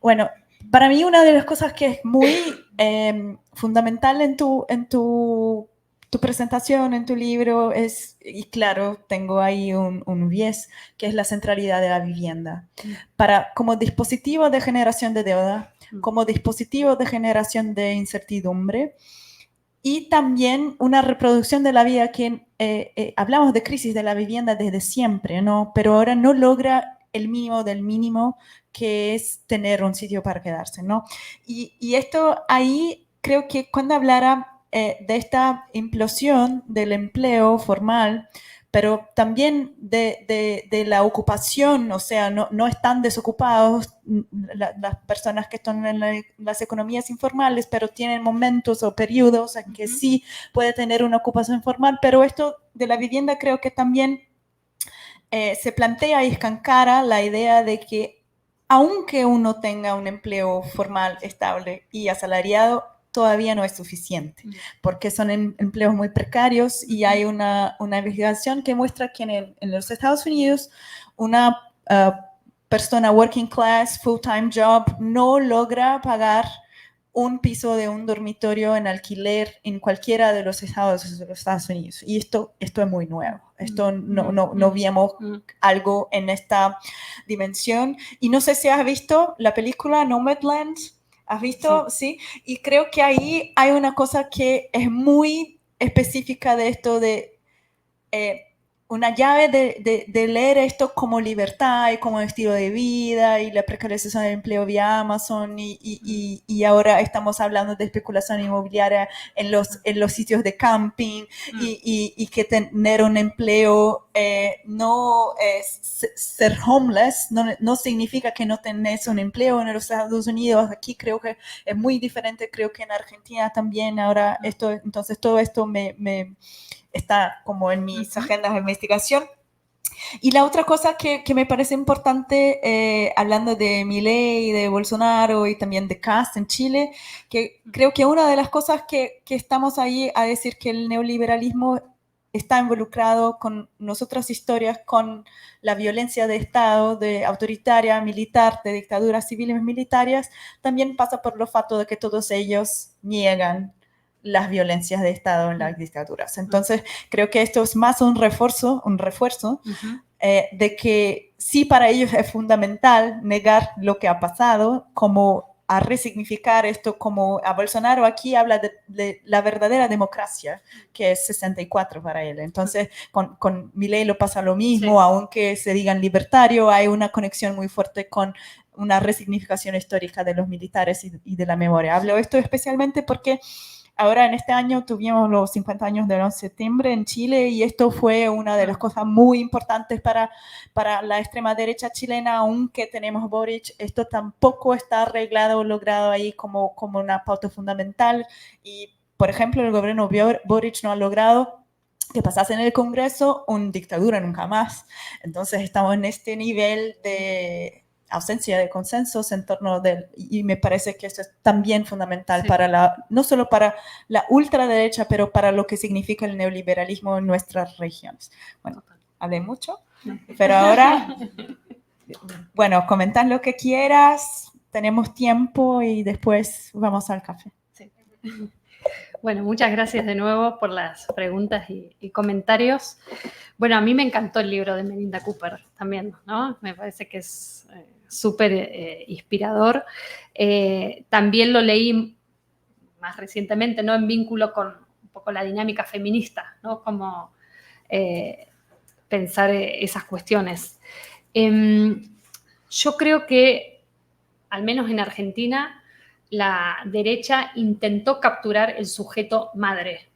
Bueno, para mí una de las cosas que es muy fundamental en tu presentación, en tu libro, es, y claro, tengo ahí un bias, que es la centralidad de la vivienda. Como dispositivo de generación de deuda, como dispositivo de generación de incertidumbre, y también una reproducción de la vida que hablamos de crisis de la vivienda desde siempre, ¿no? Pero ahora no logra el mínimo del mínimo, que es tener un sitio para quedarse, ¿no? Y esto ahí creo que cuando hablara de esta implosión del empleo formal, pero también de la ocupación, o sea, no están desocupados las personas que están en las economías informales, pero tienen momentos o periodos en que sí puede tener una ocupación formal, pero esto de la vivienda creo que también se plantea y escancara la idea de que aunque uno tenga un empleo formal, estable y asalariado, todavía no es suficiente, porque son empleos muy precarios y hay una investigación que muestra que en los Estados Unidos una persona working class, full-time job, no logra pagar un piso de un dormitorio en alquiler en cualquiera de los estados de los Estados Unidos. Y esto es muy nuevo. Esto no vimos algo en esta dimensión. Y no sé si has visto la película Nomadland. ¿Has visto? Sí. Y creo que ahí hay una cosa que es muy específica de esto de una llave de leer esto como libertad y como estilo de vida y la precarización del empleo vía Amazon y ahora estamos hablando de especulación inmobiliaria en los sitios de camping y que tener un empleo no es ser homeless, no significa que no tenés un empleo en los Estados Unidos. Aquí creo que es muy diferente, creo que en Argentina también ahora entonces todo esto me está como en mis agendas de investigación. Y la otra cosa que me parece importante, hablando de Milei, de Bolsonaro y también de Kast en Chile, que creo que una de las cosas que estamos ahí a decir que el neoliberalismo está involucrado con nosotras historias, con la violencia de Estado, de autoritaria, militar, de dictaduras civiles militares, también pasa por lo fato de que todos ellos niegan las violencias de Estado en las dictaduras. Entonces, creo que esto es más un refuerzo de que sí para ellos es fundamental negar lo que ha pasado, como a resignificar esto, como a Bolsonaro aquí habla de la verdadera democracia, que es 64 para él. Entonces, con Milei lo pasa lo mismo, aunque se digan libertario, hay una conexión muy fuerte con una resignificación histórica de los militares y de la memoria. Hablo esto especialmente porque ahora en este año tuvimos los 50 años del 11 de septiembre en Chile y esto fue una de las cosas muy importantes para la extrema derecha chilena, aunque tenemos Boric, esto tampoco está arreglado o logrado ahí como una pauta fundamental y, por ejemplo, el gobierno Boric no ha logrado que pasase en el Congreso una dictadura nunca más. Entonces estamos en este nivel de ausencia de consensos en torno y me parece que esto es también fundamental para no solo para la ultraderecha, pero para lo que significa el neoliberalismo en nuestras regiones. Bueno, hablé mucho, pero ahora, bueno, comentar lo que quieras, tenemos tiempo y después vamos al café. Sí. Bueno, muchas gracias de nuevo por las preguntas y comentarios. Bueno, a mí me encantó el libro de Melinda Cooper también, ¿no? Me parece que es súper inspirador. También lo leí más recientemente, ¿no? En vínculo con un poco la dinámica feminista, ¿no? Como pensar esas cuestiones. Yo creo que, al menos en Argentina, la derecha intentó capturar el sujeto madre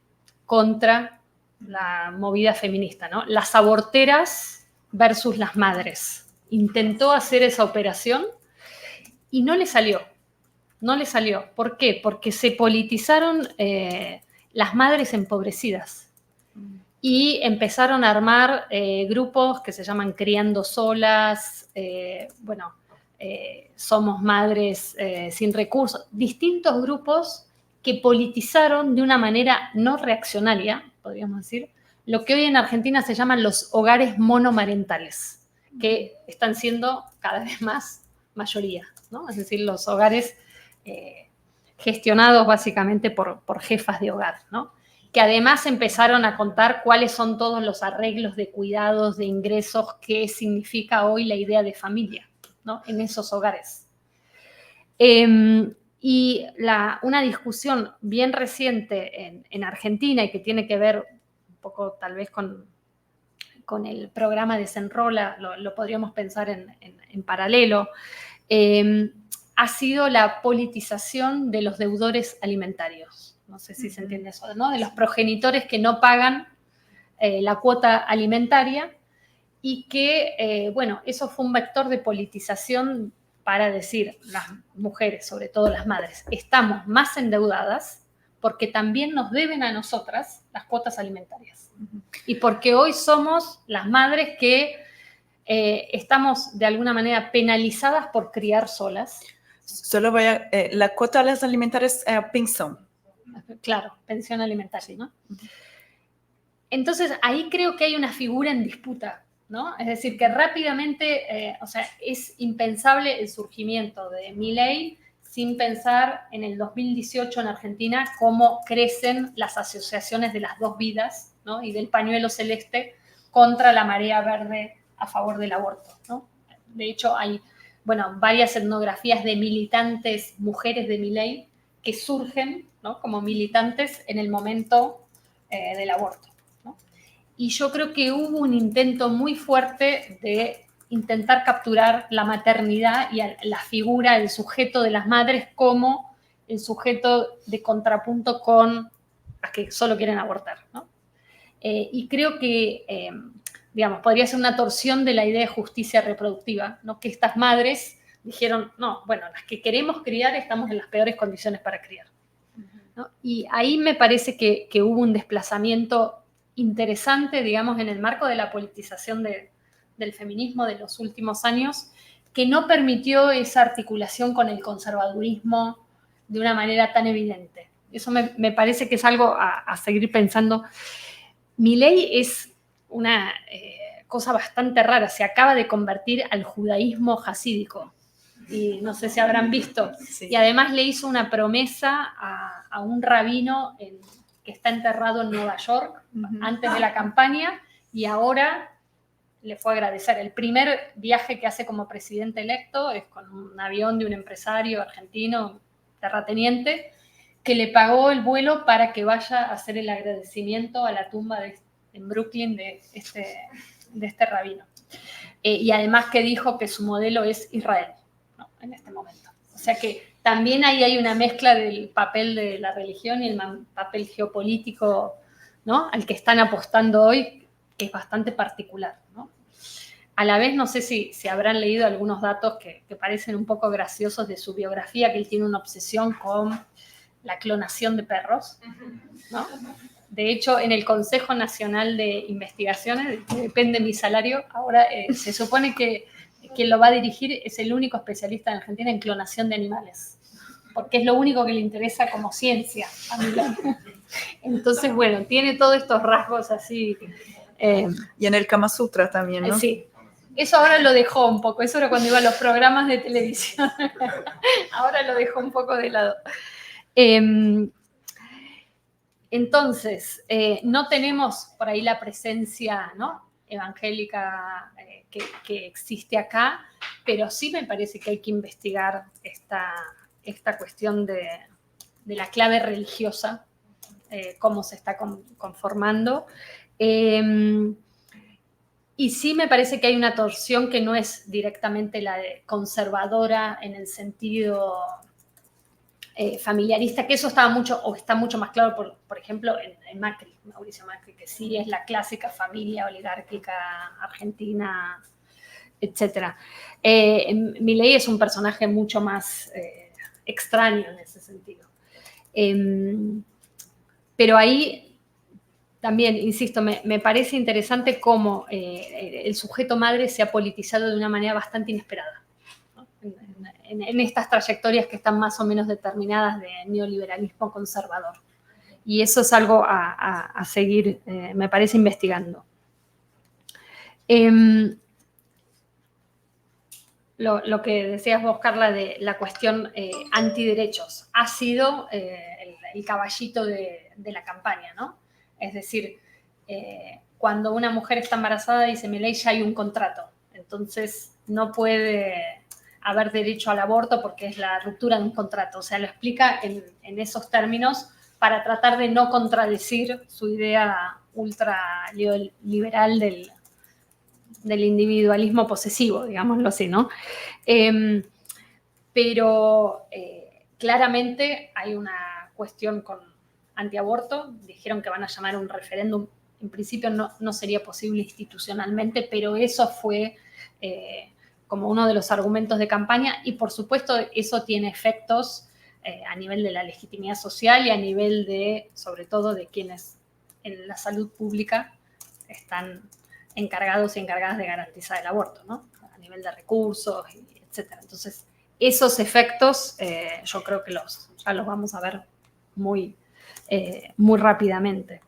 contra la movida feminista, ¿no? Las aborteras versus las madres. Intentó hacer esa operación y no le salió. No le salió. ¿Por qué? Porque se politizaron las madres empobrecidas. y empezaron a armar grupos que se llaman Criando Solas, Somos Madres Sin Recursos, distintos grupos que politizaron de una manera no reaccionaria, podríamos decir, lo que hoy en Argentina se llaman los hogares monomarentales, que están siendo cada vez más mayoría, ¿no? Es decir, los hogares gestionados básicamente por jefas de hogar, ¿no? Que además empezaron a contar cuáles son todos los arreglos de cuidados, de ingresos, qué significa hoy la idea de familia, ¿no? En esos hogares. Y una discusión bien reciente en Argentina y que tiene que ver un poco tal vez con el programa Desenrola, lo podríamos pensar en paralelo, ha sido la politización de los deudores alimentarios. No sé si se entiende eso, ¿no? De los progenitores que no pagan la cuota alimentaria y que, eso fue un vector de politización para decir, las mujeres, sobre todo las madres, estamos más endeudadas porque también nos deben a nosotras las cuotas alimentarias. Y porque hoy somos las madres que estamos de alguna manera penalizadas por criar solas. Solo la cuota de las alimentarias pensión. Claro, pensión alimentaria, ¿no? Entonces, ahí creo que hay una figura en disputa, ¿no? Es decir, que rápidamente, es impensable el surgimiento de Milei sin pensar en el 2018 en Argentina cómo crecen las asociaciones de las dos vidas, ¿no? Y del pañuelo celeste contra la marea verde a favor del aborto, ¿no? De hecho, hay, varias etnografías de militantes, mujeres de Milei, que surgen, ¿no? Como militantes en el momento del aborto, ¿no? Y yo creo que hubo un intento muy fuerte de intentar capturar la maternidad y la figura, el sujeto de las madres como el sujeto de contrapunto con las que solo quieren abortar, ¿no? Y creo que, podría ser una torsión de la idea de justicia reproductiva, ¿no? Que estas madres dijeron, no, las que queremos criar estamos en las peores condiciones para criar, ¿no? Y ahí me parece que hubo un desplazamiento interesante, digamos, en el marco de la politización del feminismo de los últimos años, que no permitió esa articulación con el conservadurismo de una manera tan evidente. Eso me parece que es algo a seguir pensando. Milei es una cosa bastante rara, se acaba de convertir al judaísmo jasídico, y no sé si habrán visto, sí. Y además le hizo una promesa a un rabino que está enterrado en Nueva York antes de la campaña, y ahora le fue a agradecer. El primer viaje que hace como presidente electo es con un avión de un empresario argentino, terrateniente, que le pagó el vuelo para que vaya a hacer el agradecimiento a la tumba en Brooklyn de este rabino. Y además que dijo que su modelo es Israel, ¿no? En este momento. O sea que también ahí hay una mezcla del papel de la religión y el papel geopolítico, ¿no? Al que están apostando hoy, que es bastante particular, ¿no? A la vez, no sé si habrán leído algunos datos que parecen un poco graciosos de su biografía, que él tiene una obsesión con la clonación de perros, ¿no? De hecho, en el Consejo Nacional de Investigaciones, depende de mi salario, ahora se supone que quien lo va a dirigir es el único especialista en Argentina en clonación de animales, porque es lo único que le interesa como ciencia a Milei. Entonces, tiene todos estos rasgos así. Y en el Kama Sutra también, ¿no? Sí. Eso ahora lo dejó un poco, eso era cuando iba a los programas de televisión. Ahora lo dejó un poco de lado. Entonces, no tenemos por ahí la presencia, ¿no?, evangélica que existe acá, pero sí me parece que hay que investigar esta cuestión de la clave religiosa, cómo se está conformando. Y sí me parece que hay una torsión que no es directamente la de conservadora en el sentido familiarista, que eso está mucho más claro, por ejemplo, en Macri, Mauricio Macri, que sí es la clásica familia oligárquica argentina, etc. Milei es un personaje mucho más extraño en ese sentido. Pero ahí también, insisto, me parece interesante cómo el sujeto madre se ha politizado de una manera bastante inesperada, ¿no? En estas trayectorias que están más o menos determinadas de neoliberalismo conservador. Y eso es algo a seguir, me parece, investigando. Lo que decías vos, Carla, de la cuestión antiderechos, ha sido el caballito de la campaña, ¿no? Es decir, cuando una mujer está embarazada, dice Milei, ya hay un contrato. Entonces, no puede haber derecho al aborto porque es la ruptura de un contrato. O sea, lo explica en esos términos para tratar de no contradecir su idea ultraliberal del individualismo posesivo, digámoslo así, ¿no? Pero claramente hay una cuestión con antiaborto. Dijeron que van a llamar a un referéndum. En principio no sería posible institucionalmente, pero eso fue como uno de los argumentos de campaña, y por supuesto eso tiene efectos a nivel de la legitimidad social y a nivel de, sobre todo, de quienes en la salud pública están encargados y encargadas de garantizar el aborto, ¿no? A nivel de recursos, etc. Entonces, esos efectos yo creo que ya los vamos a ver muy rápidamente.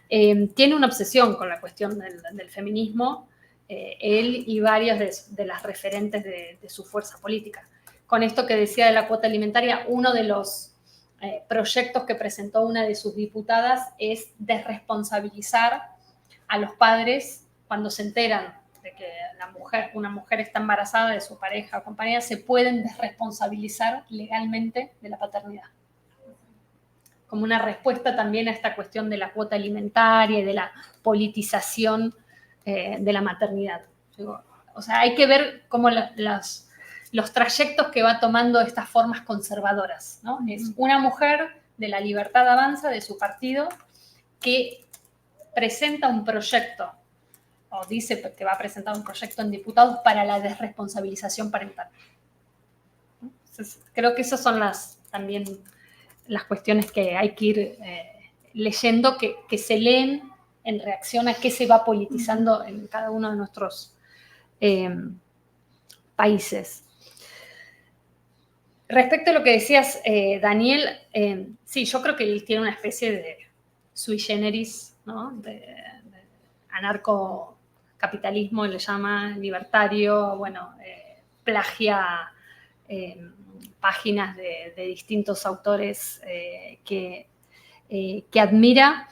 Tiene una obsesión con la cuestión del feminismo, él y varias de las referentes de su fuerza política. Con esto que decía de la cuota alimentaria, uno de los proyectos que presentó una de sus diputadas es desresponsabilizar a los padres cuando se enteran de que una mujer está embarazada de su pareja o compañera, se pueden desresponsabilizar legalmente de la paternidad. Como una respuesta también a esta cuestión de la cuota alimentaria y de la politización de la maternidad. O sea, hay que ver cómo los trayectos que va tomando estas formas conservadoras, ¿no? Es una mujer de la Libertad Avanza, de su partido, que presenta un proyecto, o dice que va a presentar un proyecto en diputados para la desresponsabilización parental. Entonces, creo que esas son también las cuestiones que hay que ir leyendo, que se leen en reacción a qué se va politizando en cada uno de nuestros países. Respecto a lo que decías, Daniel, sí, yo creo que él tiene una especie de sui generis, ¿no? De anarcocapitalismo, le llama, libertario, bueno, plagia páginas de distintos autores que admira.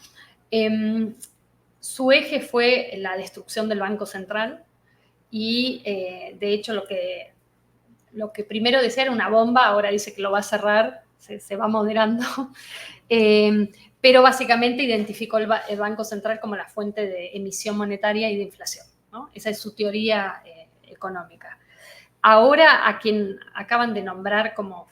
Su eje fue la destrucción del Banco Central y, de hecho, lo que primero decía era una bomba, ahora dice que lo va a cerrar, se va moderando, pero básicamente identificó el Banco Central como la fuente de emisión monetaria y de inflación, ¿no? Esa es su teoría económica. Ahora, a quien acaban de nombrar como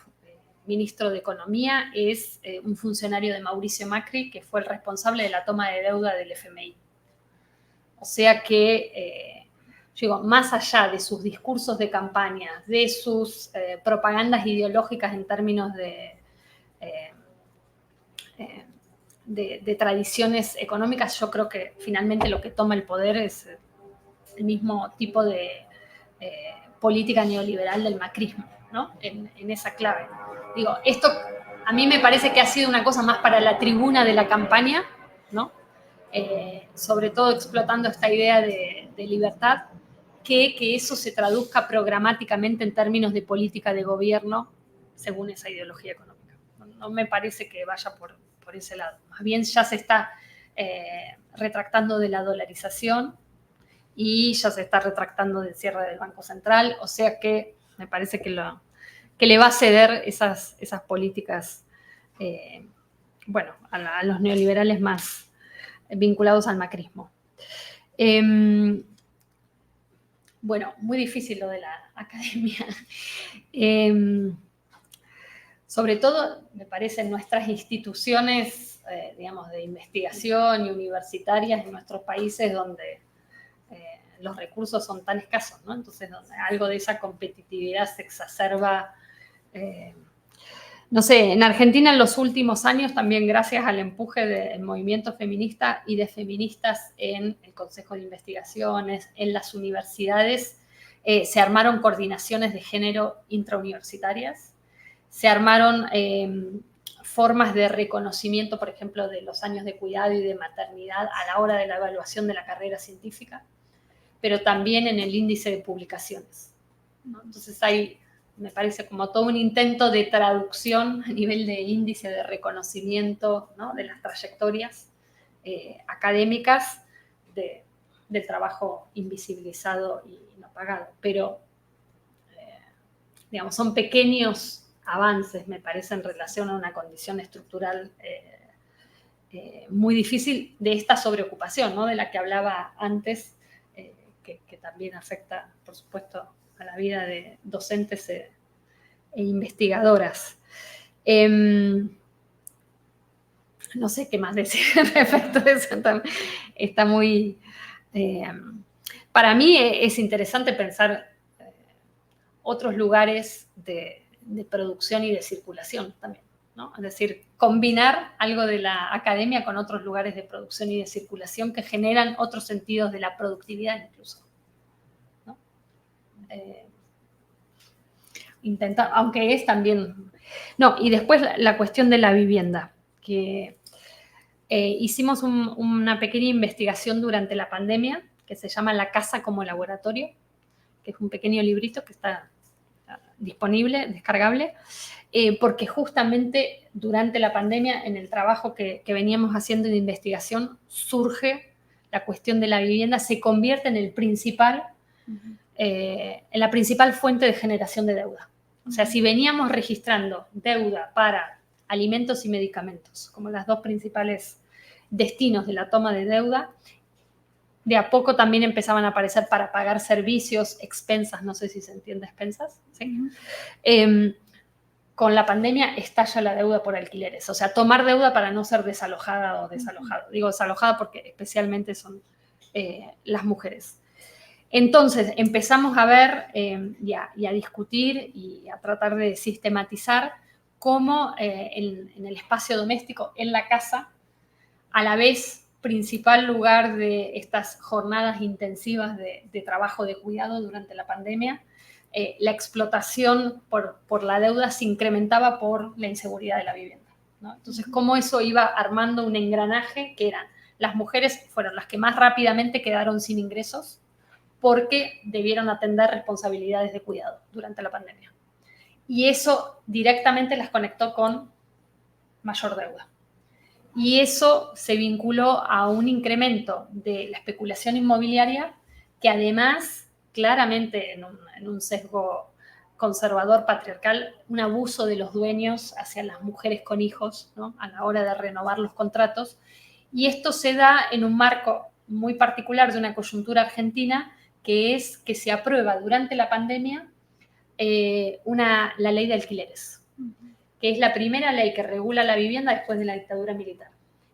ministro de Economía es un funcionario de Mauricio Macri, que fue el responsable de la toma de deuda del FMI. O sea que, más allá de sus discursos de campaña, de sus propagandas ideológicas en términos de tradiciones económicas, yo creo que finalmente lo que toma el poder es el mismo tipo de política neoliberal del macrismo, ¿no? En esa clave. Digo, esto a mí me parece que ha sido una cosa más para la tribuna de la campaña, ¿no? Sobre todo explotando esta idea de libertad, que eso se traduzca programáticamente en términos de política de gobierno según esa ideología económica. No me parece que vaya por ese lado. Más bien ya se está retractando de la dolarización y ya se está retractando del cierre del Banco Central, o sea que me parece que le va a ceder esas políticas, a los neoliberales más vinculados al macrismo. Muy difícil lo de la academia. Sobre todo, me parece, en nuestras instituciones, de investigación y universitarias en nuestros países donde los recursos son tan escasos, ¿no? Entonces, donde algo de esa competitividad se exacerba no sé, en Argentina en los últimos años, también gracias al empuje del movimiento feminista y de feministas en el Consejo de Investigaciones, en las universidades, se armaron coordinaciones de género intrauniversitarias, se armaron formas de reconocimiento, por ejemplo, de los años de cuidado y de maternidad a la hora de la evaluación de la carrera científica, pero también en el índice de publicaciones, ¿no? Entonces hay, me parece, como todo un intento de traducción a nivel de índice de reconocimiento, ¿no?, de las trayectorias académicas del trabajo invisibilizado y no pagado. Pero, digamos, son pequeños avances, me parece, en relación a una condición estructural muy difícil de esta sobreocupación, ¿no?, de la que hablaba antes, que también afecta, por supuesto, a la vida de docentes e investigadoras. No sé qué más decir respecto de eso. Está muy... para mí es interesante pensar otros lugares de producción y de circulación también, ¿no? Es decir, combinar algo de la academia con otros lugares de producción y de circulación que generan otros sentidos de la productividad incluso, ¿no? Intentar, aunque es también... No, y después la cuestión de la vivienda, que hicimos una pequeña investigación durante la pandemia que se llama La casa como laboratorio, que es un pequeño librito que está disponible, descargable, porque justamente durante la pandemia, en el trabajo que veníamos haciendo de investigación, surge la cuestión de la vivienda, se convierte en en la principal fuente de generación de deuda. O sea, si veníamos registrando deuda para alimentos y medicamentos como las dos principales destinos de la toma de deuda, de a poco también empezaban a aparecer para pagar servicios, expensas, no sé si se entiende expensas, ¿sí? Con la pandemia estalla la deuda por alquileres, o sea, tomar deuda para no ser desalojada o desalojado. Digo desalojada porque especialmente son las mujeres. Entonces empezamos a ver y a discutir y a tratar de sistematizar cómo en el espacio doméstico, en la casa, a la vez principal lugar de estas jornadas intensivas de trabajo de cuidado durante la pandemia, la explotación por la deuda se incrementaba por la inseguridad de la vivienda, ¿no? Entonces, cómo eso iba armando un engranaje que eran, las mujeres fueron las que más rápidamente quedaron sin ingresos porque debieron atender responsabilidades de cuidado durante la pandemia. Y eso directamente las conectó con mayor deuda. Y eso se vinculó a un incremento de la especulación inmobiliaria que además, claramente en un sesgo conservador patriarcal, un abuso de los dueños hacia las mujeres con hijos, ¿no?, a la hora de renovar los contratos. Y esto se da en un marco muy particular de una coyuntura argentina, que es que se aprueba durante la pandemia la ley de alquileres, que es la primera ley que regula la vivienda después de la dictadura militar.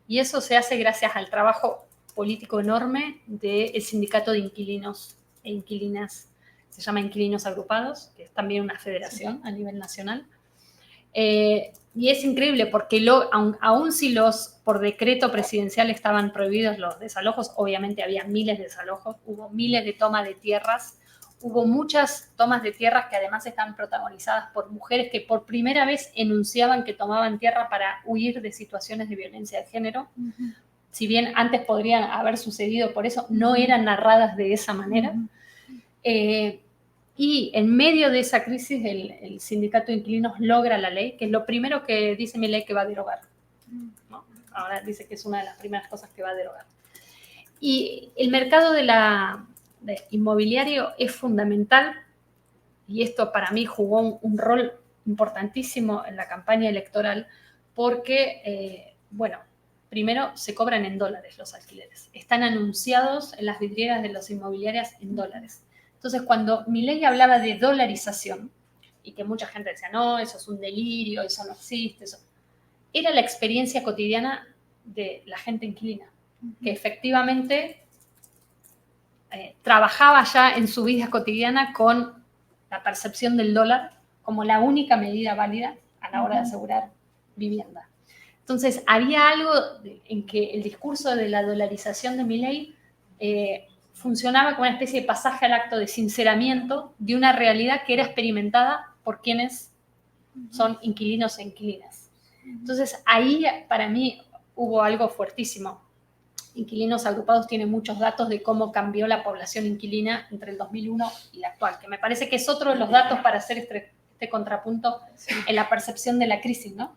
Y eso se hace gracias al trabajo político enorme del Sindicato de Inquilinos e Inquilinas, se llama Inquilinos Agrupados, que es también una federación a nivel nacional. Y es increíble porque aun si por decreto presidencial estaban prohibidos los desalojos, obviamente había miles de desalojos, hubo miles de tomas de tierras, hubo muchas tomas de tierras que además están protagonizadas por mujeres que por primera vez enunciaban que tomaban tierra para huir de situaciones de violencia de género. Uh-huh. Si bien antes podrían haber sucedido por eso, no eran narradas de esa manera. Uh-huh. Y en medio de esa crisis, el Sindicato de Inquilinos logra la ley, que es lo primero que dice mi ley que va a derogar, ¿no? Ahora dice que es una de las primeras cosas que va a derogar. Y el mercado de inmobiliario es fundamental, y esto para mí jugó un rol importantísimo en la campaña electoral, porque, primero se cobran en dólares los alquileres, están anunciados en las vidrieras de las inmobiliarias en dólares. Entonces, cuando Milei hablaba de dolarización, y que mucha gente decía, no, eso es un delirio, eso no existe, eso, era la experiencia cotidiana de la gente inquilina, que efectivamente trabajaba ya en su vida cotidiana con la percepción del dólar como la única medida válida a la hora de asegurar vivienda. Entonces, había algo en que el discurso de la dolarización de Milei funcionaba como una especie de pasaje al acto de sinceramiento de una realidad que era experimentada por quienes son inquilinos e inquilinas. Entonces, ahí para mí hubo algo fuertísimo. Inquilinos Agrupados tiene muchos datos de cómo cambió la población inquilina entre el 2001 y la actual, que me parece que es otro de los datos para hacer este contrapunto en la percepción de la crisis, ¿no?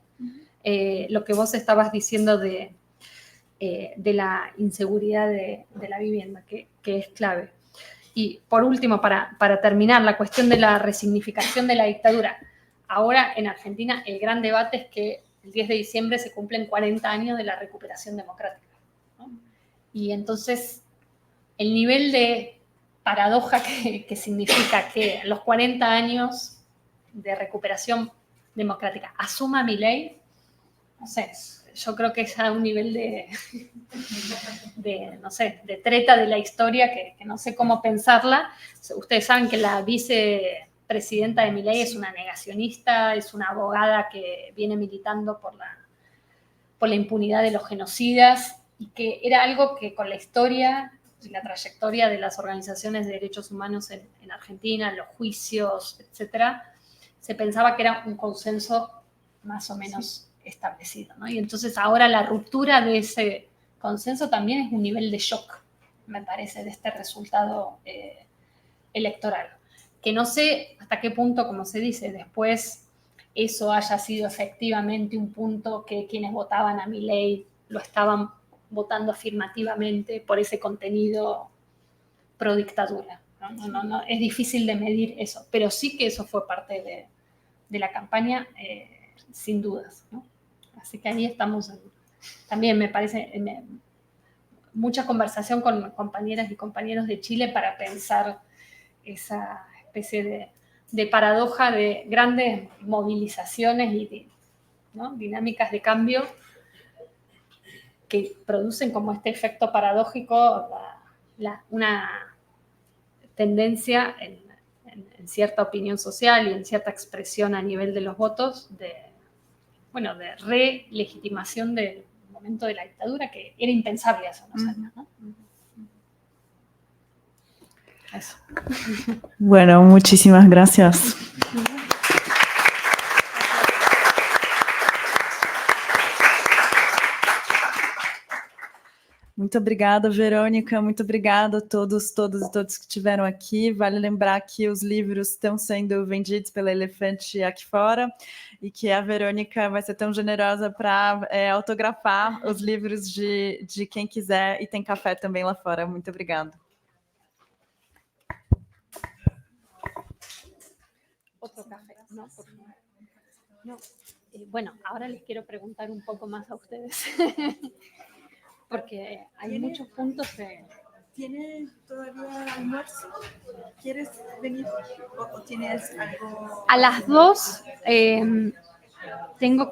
Lo que vos estabas diciendo de la inseguridad de la vivienda, que es clave. Y por último, para terminar, la cuestión de la resignificación de la dictadura. Ahora en Argentina el gran debate es que el 10 de diciembre se cumplen 40 años de la recuperación democrática, ¿no? Y entonces el nivel de paradoja que significa que los 40 años de recuperación democrática asuma Milei, no sé, yo creo que es a un nivel de no sé, de treta de la historia que no sé cómo pensarla. Ustedes saben que la vicepresidenta de Milei es una negacionista, es una abogada que viene militando por la impunidad de los genocidas, y que era algo que con la historia y la trayectoria de las organizaciones de derechos humanos en Argentina, los juicios, etcétera, se pensaba que era un consenso más o menos establecido, ¿no? Y entonces ahora la ruptura de ese consenso también es un nivel de shock, me parece, de este resultado electoral. Que no sé hasta qué punto, como se dice, después eso haya sido efectivamente un punto que quienes votaban a Milei lo estaban votando afirmativamente por ese contenido pro dictadura. No, es difícil de medir eso, pero sí que eso fue parte de la campaña, sin dudas, ¿no? Así que ahí estamos también, me parece, mucha conversación con compañeras y compañeros de Chile para pensar esa especie de paradoja de grandes movilizaciones y ¿no? dinámicas de cambio que producen como este efecto paradójico, una tendencia en cierta opinión social y en cierta expresión a nivel de los votos de relegitimación del momento de la dictadura, que era impensable hace unos años, ¿no? Eso. Bueno, muchísimas gracias. Muito obrigada, Verônica. Muito obrigada a todos, todas e todos que estiveram aqui. Vale lembrar que os livros estão sendo vendidos pela Elefante aqui fora e que a Verônica vai ser tão generosa para autografar os livros de quem quiser, e tem café também lá fora. Muito obrigada. Otro café, ¿no? Por favor. No. Bueno, ahora les quiero preguntar un poco más a ustedes. Porque hay muchos puntos que... ¿Tienes todavía almuerzo? ¿Quieres venir o tienes algo? A las 2 tengo que